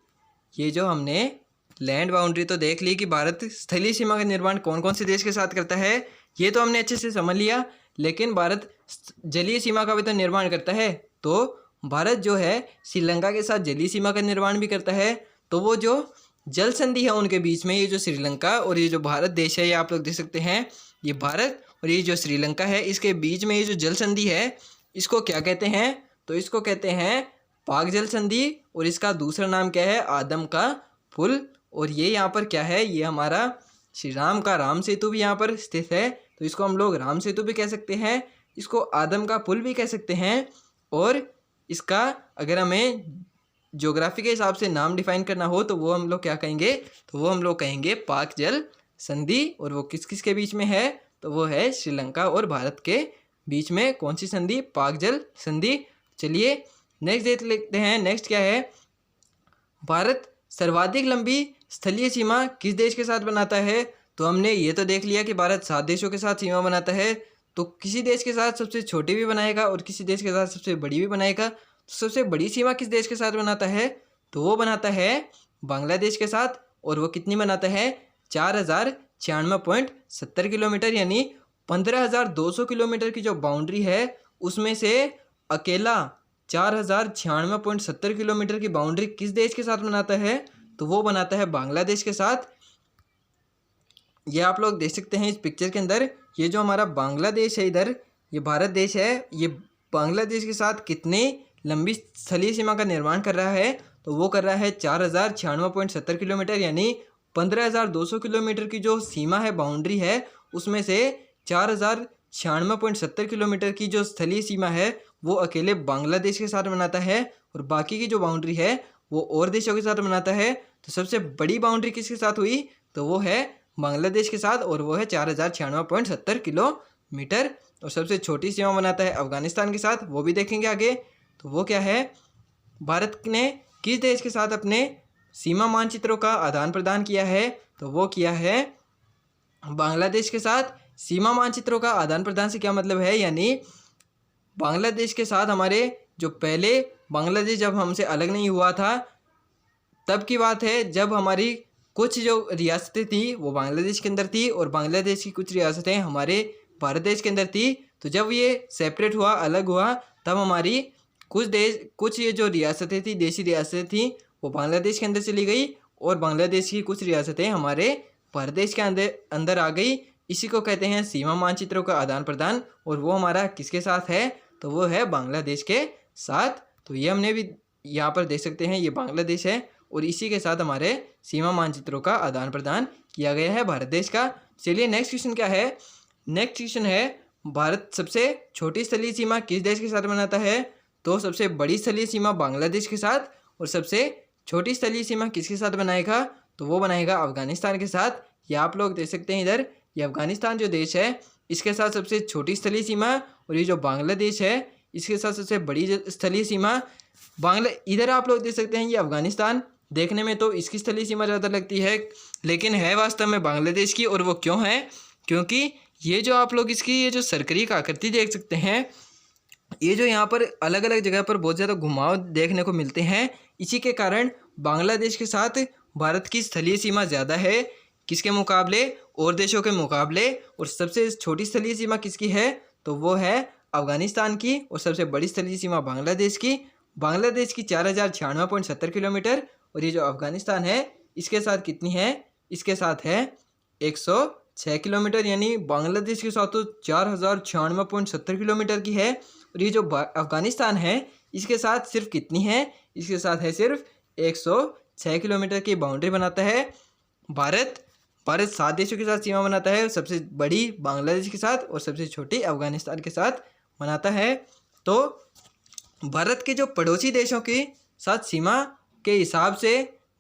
ये जो हमने लैंड बाउंड्री तो देख ली कि भारत स्थलीय सीमा का निर्माण कौन कौन से देश के साथ करता है, ये तो हमने अच्छे से समझ लिया। लेकिन भारत जलीय सीमा का भी तो निर्माण करता है। तो भारत जो है श्रीलंका के साथ जलीय सीमा का निर्माण भी करता है। तो वो जो जल संधि है उनके बीच में, ये जो श्रीलंका और ये जो भारत देश है, ये आप लोग देख सकते हैं, ये भारत और ये जो श्रीलंका है, इसके बीच में ये जो जल संधि है इसको क्या कहते हैं? तो इसको कहते हैं पाक जल संधि। और इसका दूसरा नाम क्या है? आदम का पुल। और ये यहाँ पर क्या है? ये हमारा श्री राम का राम सेतु भी यहाँ पर स्थित है। तो इसको हम लोग राम सेतु भी कह सकते हैं, इसको आदम का पुल भी कह सकते हैं। और इसका अगर हमें ज्योग्राफी के हिसाब से नाम डिफाइन करना हो तो वो हम लोग क्या कहेंगे? तो वो हम लोग कहेंगे पाक जल संधि। और वो किस किस के बीच में है? तो वो है श्रीलंका और भारत के बीच में। कौन सी संधि? पाक जल संधि। चलिए नेक्स्ट देख लेते हैं। नेक्स्ट क्या है? भारत सर्वाधिक लंबी स्थलीय सीमा किस देश के साथ बनाता है? तो हमने ये तो देख लिया कि भारत 7 देशों के साथ सीमा बनाता है। तो किसी देश के साथ सबसे छोटी भी बनाएगा और किसी देश के साथ सबसे बड़ी भी बनाएगा। तो सबसे बड़ी सीमा किस देश के साथ बनाता है? तो वो बनाता है बांग्लादेश के साथ। और वो कितनी बनाता है? 4096.70 किलोमीटर, यानी 15,200 किलोमीटर की जो बाउंड्री है उसमें से अकेला 4096.70 किलोमीटर की बाउंड्री किस देश के साथ बनाता है? तो वो बनाता है बांग्लादेश के साथ। ये आप लोग देख सकते हैं इस पिक्चर के अंदर, ये जो हमारा बांग्लादेश है इधर, ये भारत देश है, ये बांग्लादेश के साथ कितनी लंबी स्थलीय सीमा का निर्माण कर रहा है? तो वो कर रहा है 4096.70 किलोमीटर, यानी 15,200 किलोमीटर की जो सीमा है, बाउंड्री है, उसमें से 4096.70 किलोमीटर की जो स्थलीय सीमा है वो अकेले बांग्लादेश के साथ बनाता है। और बाकी की जो बाउंड्री है वो और देशों के साथ बनाता है। तो सबसे बड़ी बाउंड्री किसके साथ हुई? तो वो है बांग्लादेश के साथ, और वो है 4096.70 किलोमीटर। और सबसे छोटी सीमा बनाता है अफगानिस्तान के साथ, वो भी देखेंगे आगे। तो वो क्या है? भारत ने किस देश के साथ अपने सीमा मानचित्रों का आदान प्रदान किया है? तो वो किया है बांग्लादेश के साथ। सीमा मानचित्रों का आदान प्रदान से क्या मतलब है? यानी बांग्लादेश के साथ हमारे जो पहले बांग्लादेश जब हमसे अलग नहीं हुआ था तब की बात है, जब हमारी कुछ जो रियासतें थी वो बांग्लादेश के अंदर थी और बांग्लादेश की कुछ रियासतें हमारे भारत देश के अंदर थी। तो जब ये सेपरेट हुआ, अलग हुआ, तब हमारी कुछ ये जो रियासतें थी, देशी रियासतें थी, वो बांग्लादेश के अंदर चली गई और बांग्लादेश की कुछ रियासतें हमारे भारत देश के अंदर आ गई। इसी को कहते हैं सीमा मानचित्रों का आदान प्रदान। और वो हमारा किसके साथ है? तो वो है बांग्लादेश के साथ। तो ये हमने भी यहाँ पर देख सकते हैं, ये बांग्लादेश है और इसी के साथ हमारे सीमा मानचित्रों का आदान प्रदान किया गया है भारत देश का। चलिए नेक्स्ट क्वेश्चन क्या है? नेक्स्ट क्वेश्चन है भारत सबसे छोटी स्थलीय सीमा किस देश के साथ बनाता है? तो सबसे बड़ी स्थलीय सीमा बांग्लादेश के साथ, और सबसे छोटी स्थलीय सीमा किसके साथ बनाएगा? तो वो बनाएगा अफगानिस्तान के साथ। ये आप लोग देख सकते हैं इधर, ये अफगानिस्तान जो देश है इसके साथ सबसे छोटी स्थलीय सीमा, और ये जो बांग्लादेश है इसके साथ सबसे बड़ी स्थलीय सीमा इधर आप लोग देख सकते हैं, ये अफगानिस्तान। देखने में तो इसकी स्थलीय सीमा ज़्यादा लगती है, लेकिन है वास्तव में बांग्लादेश की। और वो क्यों है? क्योंकि ये जो आप लोग इसकी ये जो सर्करी का आकृति देख सकते हैं, ये जो यहाँ पर अलग अलग जगह पर बहुत ज़्यादा घुमाव देखने को मिलते हैं, इसी के कारण बांग्लादेश के साथ भारत की स्थलीय सीमा ज़्यादा है। किसके मुकाबले? और देशों के मुकाबले। और सबसे छोटी स्थलीय सीमा किसकी है? तो वो है अफगानिस्तान की। और सबसे बड़ी स्थलीय सीमा बांग्लादेश की 4096.70 किलोमीटर। और ये जो अफगानिस्तान है इसके साथ कितनी है? इसके साथ है 106 किलोमीटर, यानी बांग्लादेश के साथ तो 4096.70 किलोमीटर की है। और ये जो अफगानिस्तान है इसके साथ सिर्फ कितनी है? इसके साथ है सिर्फ 106 किलोमीटर की बाउंड्री बनाता है भारत। भारत 7 देशों के साथ सीमा बनाता है, सबसे बड़ी बांग्लादेश के साथ और सबसे छोटी अफगानिस्तान के साथ बनाता है। तो भारत के जो पड़ोसी देशों के साथ सीमा के हिसाब से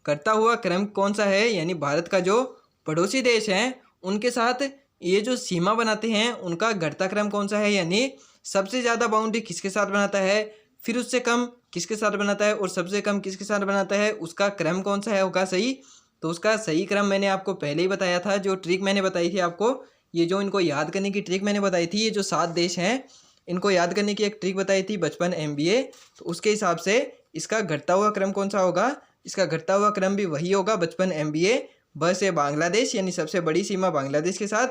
करता हुआ क्रम कौन सा है, यानी भारत का जो पड़ोसी देश हैं उनके साथ ये जो सीमा बनाते हैं उनका घटता क्रम कौन सा है, यानी सबसे ज़्यादा बाउंड्री किसके साथ बनाता है, फिर उससे कम किसके साथ बनाता है और सबसे कम किसके साथ बनाता है, उसका क्रम कौन सा है होगा सही। तो उसका सही क्रम मैंने आपको पहले ही बताया था, जो ट्रिक मैंने बताई थी आपको, ये जो इनको याद करने की ट्रिक मैंने बताई थी, ये जो 7 देश हैं इनको याद करने की एक ट्रिक बताई थी बचपन MBA, तो उसके हिसाब से इसका घटता हुआ क्रम कौन सा होगा, इसका घटता हुआ क्रम भी वही होगा बचपन MBA। बस है बांग्लादेश, यानी सबसे बड़ी सीमा बांग्लादेश के साथ,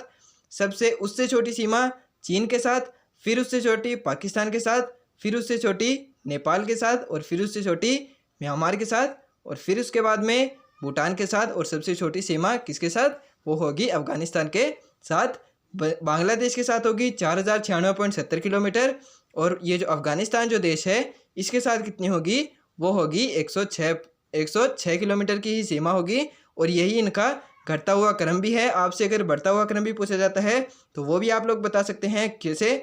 सबसे उससे छोटी सीमा चीन के साथ, फिर उससे छोटी पाकिस्तान के साथ, फिर उससे छोटी नेपाल के साथ और फिर उससे छोटी म्यांमार के साथ और फिर उसके बाद में भूटान के साथ और सबसे छोटी सीमा किसके साथ, वो होगी अफगानिस्तान के साथ। बांग्लादेश के साथ होगी 4096.70 किलोमीटर और ये जो अफगानिस्तान जो देश है इसके साथ कितनी होगी, वो होगी 106 किलोमीटर की ही सीमा होगी। और यही इनका घटता हुआ क्रम भी है। आपसे अगर बढ़ता हुआ क्रम भी पूछा जाता है तो वो भी आप लोग बता सकते हैं कैसे,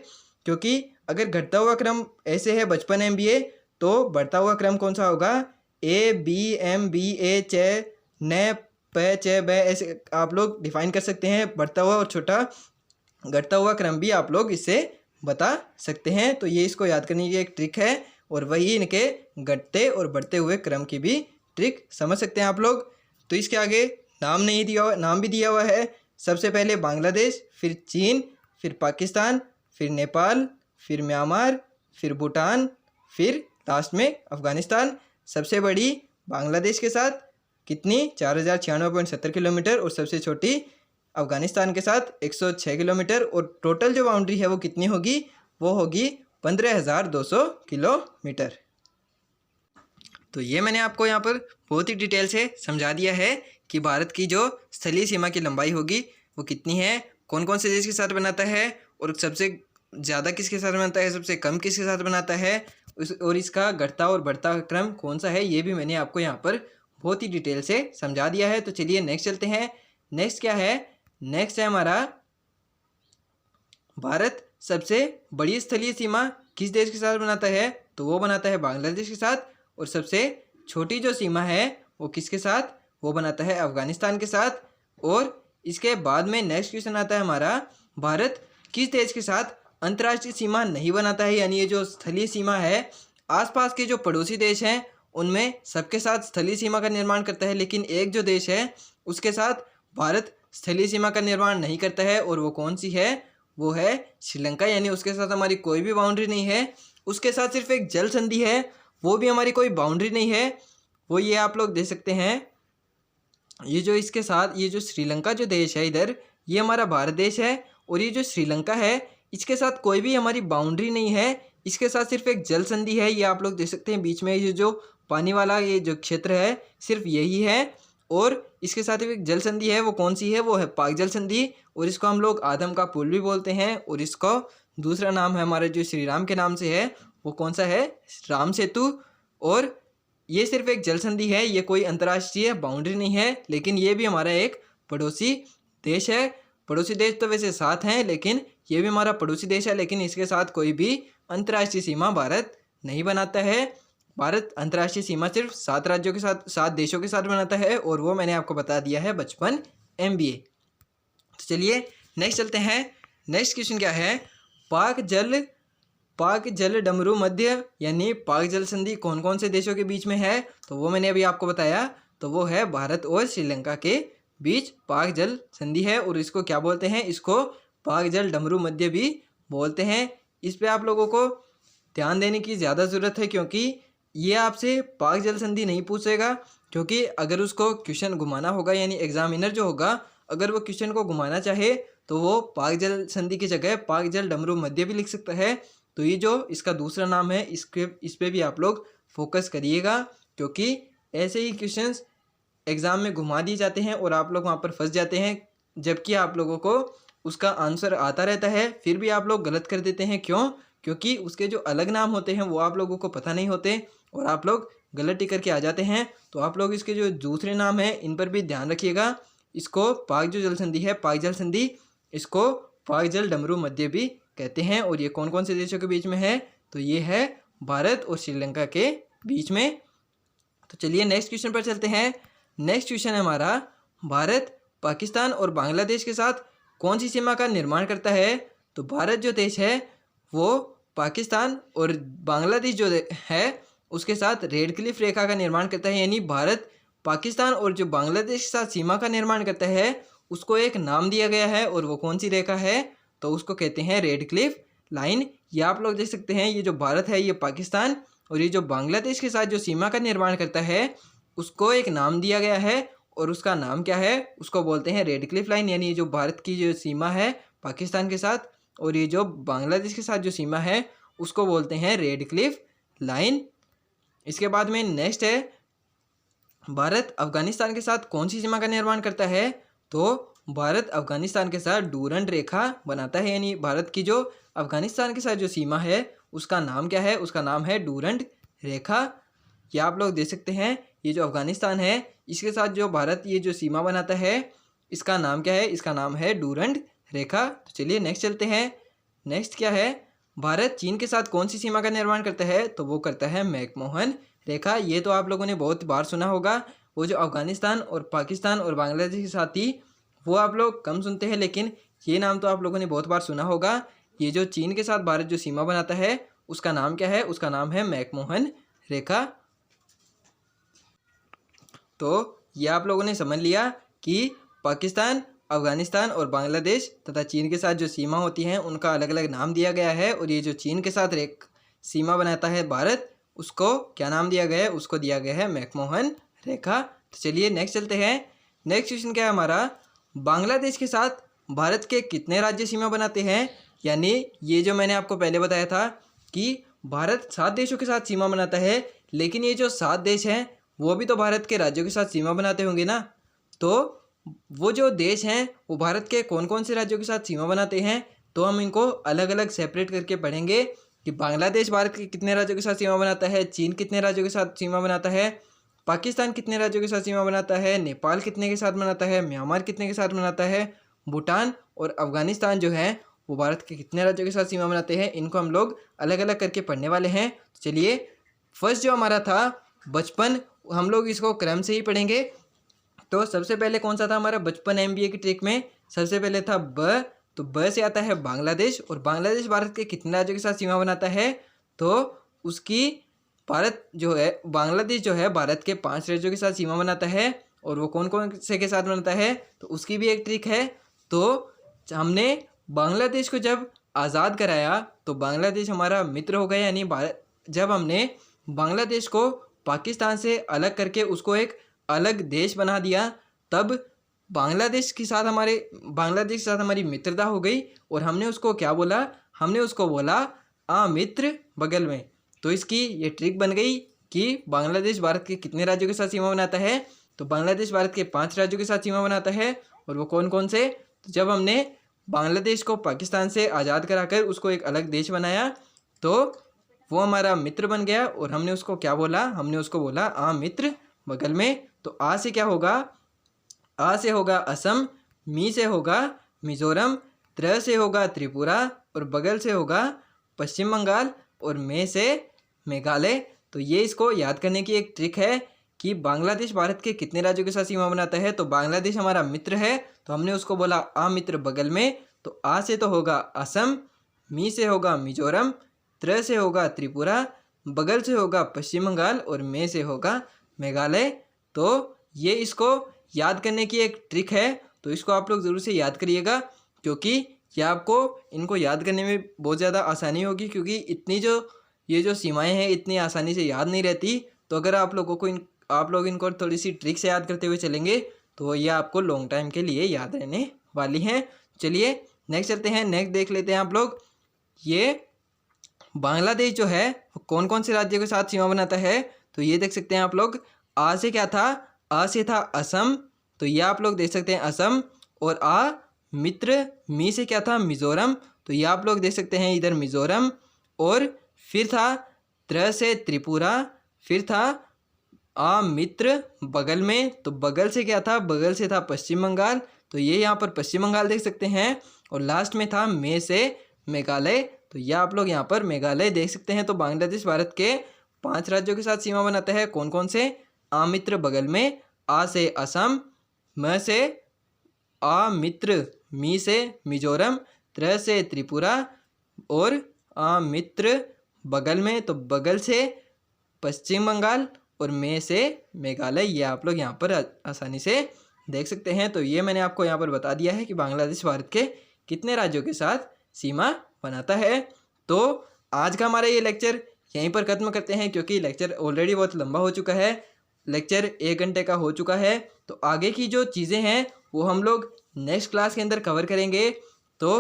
क्योंकि अगर घटता हुआ क्रम ऐसे है बचपन MBA तो बढ़ता हुआ क्रम कौन सा होगा, ABMBA च न प च ब, ऐसे आप लोग डिफाइन कर सकते हैं। बढ़ता हुआ और छोटा घटता हुआ क्रम भी आप लोग इससे बता सकते हैं। तो ये इसको याद करने की एक ट्रिक है और वही इनके घटते और बढ़ते हुए क्रम की भी ट्रिक समझ सकते हैं आप लोग। तो इसके आगे नाम नहीं दिया हुआ, नाम भी दिया हुआ है। सबसे पहले बांग्लादेश, फिर चीन, फिर पाकिस्तान, फिर नेपाल, फिर म्यांमार, फिर भूटान, फिर लास्ट में अफगानिस्तान। सबसे बड़ी बांग्लादेश के साथ कितनी 4096.70 किलोमीटर और सबसे छोटी अफगानिस्तान के साथ 106 किलोमीटर और टोटल जो बाउंड्री है वो कितनी होगी, वो होगी 15,200 किलोमीटर। तो ये मैंने आपको यहाँ पर बहुत ही डिटेल से समझा दिया है कि भारत की जो स्थलीय सीमा की लंबाई होगी वो कितनी है, कौन कौन से देश के साथ बनाता है और सबसे ज़्यादा किसके साथ बनाता है, सबसे कम किसके साथ बनाता है, और इसका घटता और बढ़ता क्रम कौन सा है, ये भी मैंने आपको यहाँ पर बहुत ही डिटेल से समझा दिया है। तो चलिए नेक्स्ट चलते हैं। नेक्स्ट क्या है, नेक्स्ट है हमारा भारत सबसे बड़ी स्थलीय सीमा किस देश के साथ बनाता है, तो वो बनाता है बांग्लादेश के साथ। और सबसे छोटी जो सीमा है वो किसके साथ, वो बनाता है अफगानिस्तान के साथ। और इसके बाद में नेक्स्ट क्वेश्चन आता है हमारा, भारत किस देश के साथ अंतर्राष्ट्रीय सीमा नहीं बनाता है, यानी ये जो स्थलीय सीमा है आसपास के जो पड़ोसी देश हैं उनमें सबके साथ स्थलीय सीमा का निर्माण करता है, लेकिन एक जो देश है उसके साथ भारत स्थलीय सीमा का निर्माण नहीं करता है। और वो कौन सी है, वो है श्रीलंका, यानी उसके साथ हमारी कोई भी बाउंड्री नहीं है। उसके साथ सिर्फ एक जल संधि है, वो भी हमारी कोई बाउंड्री नहीं है। वो ये आप लोग देख सकते हैं, ये जो इसके साथ ये जो श्रीलंका जो देश है इधर, ये हमारा भारत देश है और ये जो श्रीलंका है इसके साथ कोई भी हमारी बाउंड्री नहीं है। इसके साथ सिर्फ एक जल संधि है, ये आप लोग देख सकते हैं बीच में ये जो पानी वाला ये जो क्षेत्र है सिर्फ यही है। और इसके साथ एक जल संधि है, वो कौन सी है, वो है पाक जल संधि और इसको हम लोग आदम का पुल भी बोलते हैं। और इसको दूसरा नाम है हमारे जो श्री राम के नाम से है, वो कौन सा है, राम सेतु। और ये सिर्फ एक जल संधि है, ये कोई अंतर्राष्ट्रीय बाउंड्री नहीं है, लेकिन ये भी हमारा एक पड़ोसी देश है। पड़ोसी देश तो वैसे 7 हैं, लेकिन ये भी हमारा पड़ोसी देश है, लेकिन इसके साथ कोई भी अंतर्राष्ट्रीय सीमा भारत नहीं बनाता है। भारत अंतर्राष्ट्रीय सीमा सिर्फ 7 राज्यों के साथ, 7 देशों के साथ बनाता है और वो मैंने आपको बता दिया है बचपन MBA। तो चलिए नेक्स्ट चलते हैं। नेक्स्ट क्वेश्चन क्या है, पाक जल डमरू मध्य यानी पाक जल संधि कौन कौन से देशों के बीच में है, तो वो मैंने अभी आपको बताया, तो वो है भारत और श्रीलंका के बीच पाक जल संधि है। और इसको क्या बोलते हैं, इसको पाक जल डमरू मध्य भी बोलते हैं। इस पे आप लोगों को ध्यान देने की ज़्यादा ज़रूरत है, क्योंकि ये आपसे पाक जल संधि नहीं पूछेगा, क्योंकि अगर उसको क्वेश्चन घुमाना होगा, यानी एग्जामिनर जो होगा अगर वो क्वेश्चन को घुमाना चाहे तो वो पाक जल संधि की जगह पाक जल डमरू मध्य भी लिख सकता है। तो ये जो इसका दूसरा नाम है इस पे भी आप लोग फोकस करिएगा, क्योंकि ऐसे ही क्वेश्चंस एग्ज़ाम में घुमा दिए जाते हैं और आप लोग वहाँ पर फंस जाते हैं, जबकि आप लोगों को उसका आंसर आता रहता है, फिर भी आप लोग गलत कर देते हैं। क्यों, क्योंकि उसके जो अलग नाम होते हैं वो आप लोगों को पता नहीं होते और आप लोग गलत टिक करके आ जाते हैं। तो आप लोग इसके जो दूसरे नाम हैं इन पर भी ध्यान रखिएगा। इसको पाक जो जल संधि है, पाक जल संधि, इसको पाक जल डमरू मध्य भी कहते हैं। और ये कौन कौन से देशों के बीच में है? तो ये है भारत और श्रीलंका के बीच में। तो चलिए नेक्स्ट क्वेश्चन पर चलते हैं। नेक्स्ट क्वेश्चन है हमारा, भारत पाकिस्तान और बांग्लादेश के साथ कौन सी सीमा का निर्माण करता है? तो भारत जो देश है वो पाकिस्तान और बांग्लादेश जो है उसके साथ रेड क्लिफ रेखा का निर्माण करता है। यानी भारत पाकिस्तान और जो बांग्लादेश के साथ सीमा का निर्माण करता है उसको एक नाम दिया गया है, और वो कौन सी रेखा है? तो उसको कहते हैं रेड क्लिफ लाइन। ये आप लोग देख सकते हैं, ये जो भारत है ये पाकिस्तान और ये जो बांग्लादेश के साथ जो सीमा का निर्माण करता है उसको एक नाम दिया गया है, और उसका नाम क्या है? उसको बोलते हैं रेड क्लिफ लाइन। यानी ये जो भारत की जो सीमा है पाकिस्तान के साथ और ये जो बांग्लादेश के साथ जो सीमा है उसको बोलते हैं रेड क्लिफ लाइन। इसके बाद में नेक्स्ट है, भारत अफगानिस्तान के साथ कौन सी सीमा का निर्माण करता है? तो भारत अफगानिस्तान के साथ डूरंड रेखा बनाता है। यानी भारत की जो अफगानिस्तान के साथ जो सीमा है उसका नाम क्या है? उसका नाम है डूरंड रेखा। ये आप लोग देख सकते हैं, ये जो अफगानिस्तान है इसके साथ जो भारत ये जो सीमा बनाता है इसका नाम क्या है? इसका नाम है डूरंड रेखा। तो चलिए नेक्स्ट चलते हैं। नेक्स्ट क्या है, भारत चीन के साथ कौन सी सीमा का निर्माण करता है? तो वो करता है मैकमोहन रेखा। ये तो आप लोगों ने बहुत बार सुना होगा। वो जो अफगानिस्तान और पाकिस्तान और बांग्लादेश के साथ थी वो आप लोग कम सुनते हैं, लेकिन ये नाम तो आप लोगों ने बहुत बार सुना होगा। ये जो चीन के साथ भारत जो सीमा बनाता है उसका नाम क्या है? उसका नाम है मैकमोहन रेखा। तो ये आप लोगों ने समझ लिया कि पाकिस्तान, अफगानिस्तान और बांग्लादेश तथा चीन के साथ जो सीमा होती हैं उनका अलग अलग नाम दिया गया है, और ये जो चीन के साथ सीमा बनाता है भारत उसको क्या नाम दिया गया है? उसको दिया गया है मैकमोहन रेखा। तो चलिए नेक्स्ट चलते हैं। नेक्स्ट क्वेश्चन क्या है हमारा, बांग्लादेश के साथ भारत के कितने राज्य सीमा बनाते हैं? यानी ये जो मैंने आपको पहले बताया था कि भारत 7 देशों के साथ सीमा बनाता है, लेकिन ये जो 7 देश हैं वो भी तो भारत के राज्यों के साथ सीमा बनाते होंगे ना। तो वो जो देश हैं वो भारत के कौन कौन से राज्यों के साथ सीमा बनाते हैं, तो हम इनको अलग अलग सेपरेट करके पढ़ेंगे कि बांग्लादेश भारत के कितने राज्यों के साथ सीमा बनाता है, चीन कितने राज्यों के साथ सीमा बनाता है, पाकिस्तान कितने राज्यों के साथ सीमा बनाता है, नेपाल कितने के साथ बनाता है, म्यांमार कितने के साथ बनाता है, भूटान और अफगानिस्तान जो है वो भारत के कितने राज्यों के साथ सीमा बनाते हैं। इनको हम लोग अलग अलग करके पढ़ने वाले हैं। चलिए फर्स्ट जो हमारा था बचपन, हम लोग इसको क्रम से ही पढ़ेंगे। तो सबसे पहले कौन सा था हमारा बचपन MBA की ट्रिक में? सबसे पहले था ब, तो ब से आता है बांग्लादेश, और बांग्लादेश भारत के कितने राज्यों के साथ सीमा बनाता है? तो उसकी भारत जो है, बांग्लादेश जो है भारत के 5 राज्यों के साथ सीमा बनाता है, और वो कौन कौन से के साथ बनाता है? तो उसकी भी एक ट्रिक है। तो हमने बांग्लादेश को जब आज़ाद कराया तो बांग्लादेश हमारा मित्र हो गया। यानी जब हमने बांग्लादेश को पाकिस्तान से अलग करके उसको एक अलग देश बना दिया, तब बांग्लादेश के साथ हमारी मित्रता हो गई, और हमने उसको क्या बोला? हमने उसको बोला आ मित्र बगल में। तो इसकी ये ट्रिक बन गई कि बांग्लादेश भारत के कितने राज्यों के साथ सीमा बनाता है? तो बांग्लादेश भारत के 5 राज्यों के साथ सीमा बनाता है, और वो कौन कौन से? तो जब हमने बांग्लादेश को पाकिस्तान से आज़ाद कराकर उसको एक अलग देश बनाया तो वो हमारा मित्र बन गया, और हमने उसको क्या बोला? हमने उसको बोला आ मित्र बगल में। तो आ से क्या होगा? आ से होगा असम, मी से होगा मिजोरम, त्र से होगा त्रिपुरा, और बगल से होगा पश्चिम बंगाल, और मे से मेघालय। तो ये इसको याद करने की एक ट्रिक है कि बांग्लादेश भारत के कितने राज्यों के साथ सीमा बनाता है। तो बांग्लादेश हमारा मित्र है तो हमने उसको बोला आ मित्र बगल में। तो आ से तो होगा असम, मी से होगा मिजोरम, त्र से होगा त्रिपुरा, बगल से होगा पश्चिम बंगाल, और मे से होगा मेघालय। तो ये इसको याद करने की एक ट्रिक है, तो इसको आप लोग ज़रूर से याद करिएगा, क्योंकि ये आपको इनको याद करने में बहुत ज़्यादा आसानी होगी, क्योंकि ये जो सीमाएं हैं इतनी आसानी से याद नहीं रहती। तो अगर आप लोग इनको थोड़ी सी ट्रिक से याद करते हुए चलेंगे तो ये आपको लॉन्ग टाइम के लिए याद रहने वाली हैं। चलिए नेक्स्ट चलते हैं। नेक्स्ट देख लेते हैं आप लोग, ये बांग्लादेश जो है कौन कौन से राज्यों के साथ सीमा बनाता है। तो ये देख सकते हैं आप लोग, आ से क्या था? आ से था असम, तो ये आप लोग देख सकते हैं असम, और आ मित्र, मी से क्या था? मिजोरम, तो ये आप लोग देख सकते हैं इधर मिजोरम, और फिर था त्र से त्रिपुरा, फिर था आ मित्र बगल में, तो बगल से क्या था, बगल से था पश्चिम बंगाल, तो ये यहाँ पर पश्चिम बंगाल देख सकते हैं। और लास्ट में था में से मेघालय, तो यह आप लोग यहाँ पर मेघालय देख सकते हैं। तो बांग्लादेश भारत के 5 राज्यों के साथ सीमा बनाता है। कौन कौन से? आ मित्र बगल में, आ से असम, म से आ मित्र, मी से मिजोरम, त्र से त्रिपुरा और आ मित्र बगल में, तो बगल से पश्चिम बंगाल और में से मेघालय। ये आप लोग यहाँ पर आसानी से देख सकते हैं। तो ये मैंने आपको यहाँ पर बता दिया है कि बांग्लादेश भारत के कितने राज्यों के साथ सीमा बनाता है। तो आज का हमारा ये लेक्चर यहीं पर ख़त्म करते हैं, क्योंकि लेक्चर ऑलरेडी बहुत लंबा हो चुका है। लेक्चर 1 घंटे का हो चुका है। तो आगे की जो चीज़ें हैं वो हम लोग नेक्स्ट क्लास के अंदर कवर करेंगे। तो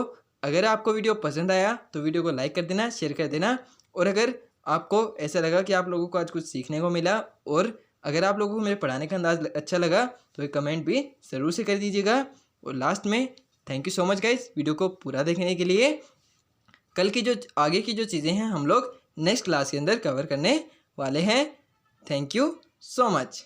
अगर आपको वीडियो पसंद आया तो वीडियो को लाइक कर देना, शेयर कर देना। और अगर आपको ऐसा लगा कि आप लोगों को आज कुछ सीखने को मिला और अगर आप लोगों को मेरे पढ़ाने का अंदाज अच्छा लगा तो एक कमेंट भी ज़रूर से कर दीजिएगा। और लास्ट में thank you so much guys video को पूरा देखने के लिए। कल की जो आगे की जो चीज़ें हैं हम लोग नेक्स्ट क्लास के अंदर कवर करने वाले हैं। Thank you so much.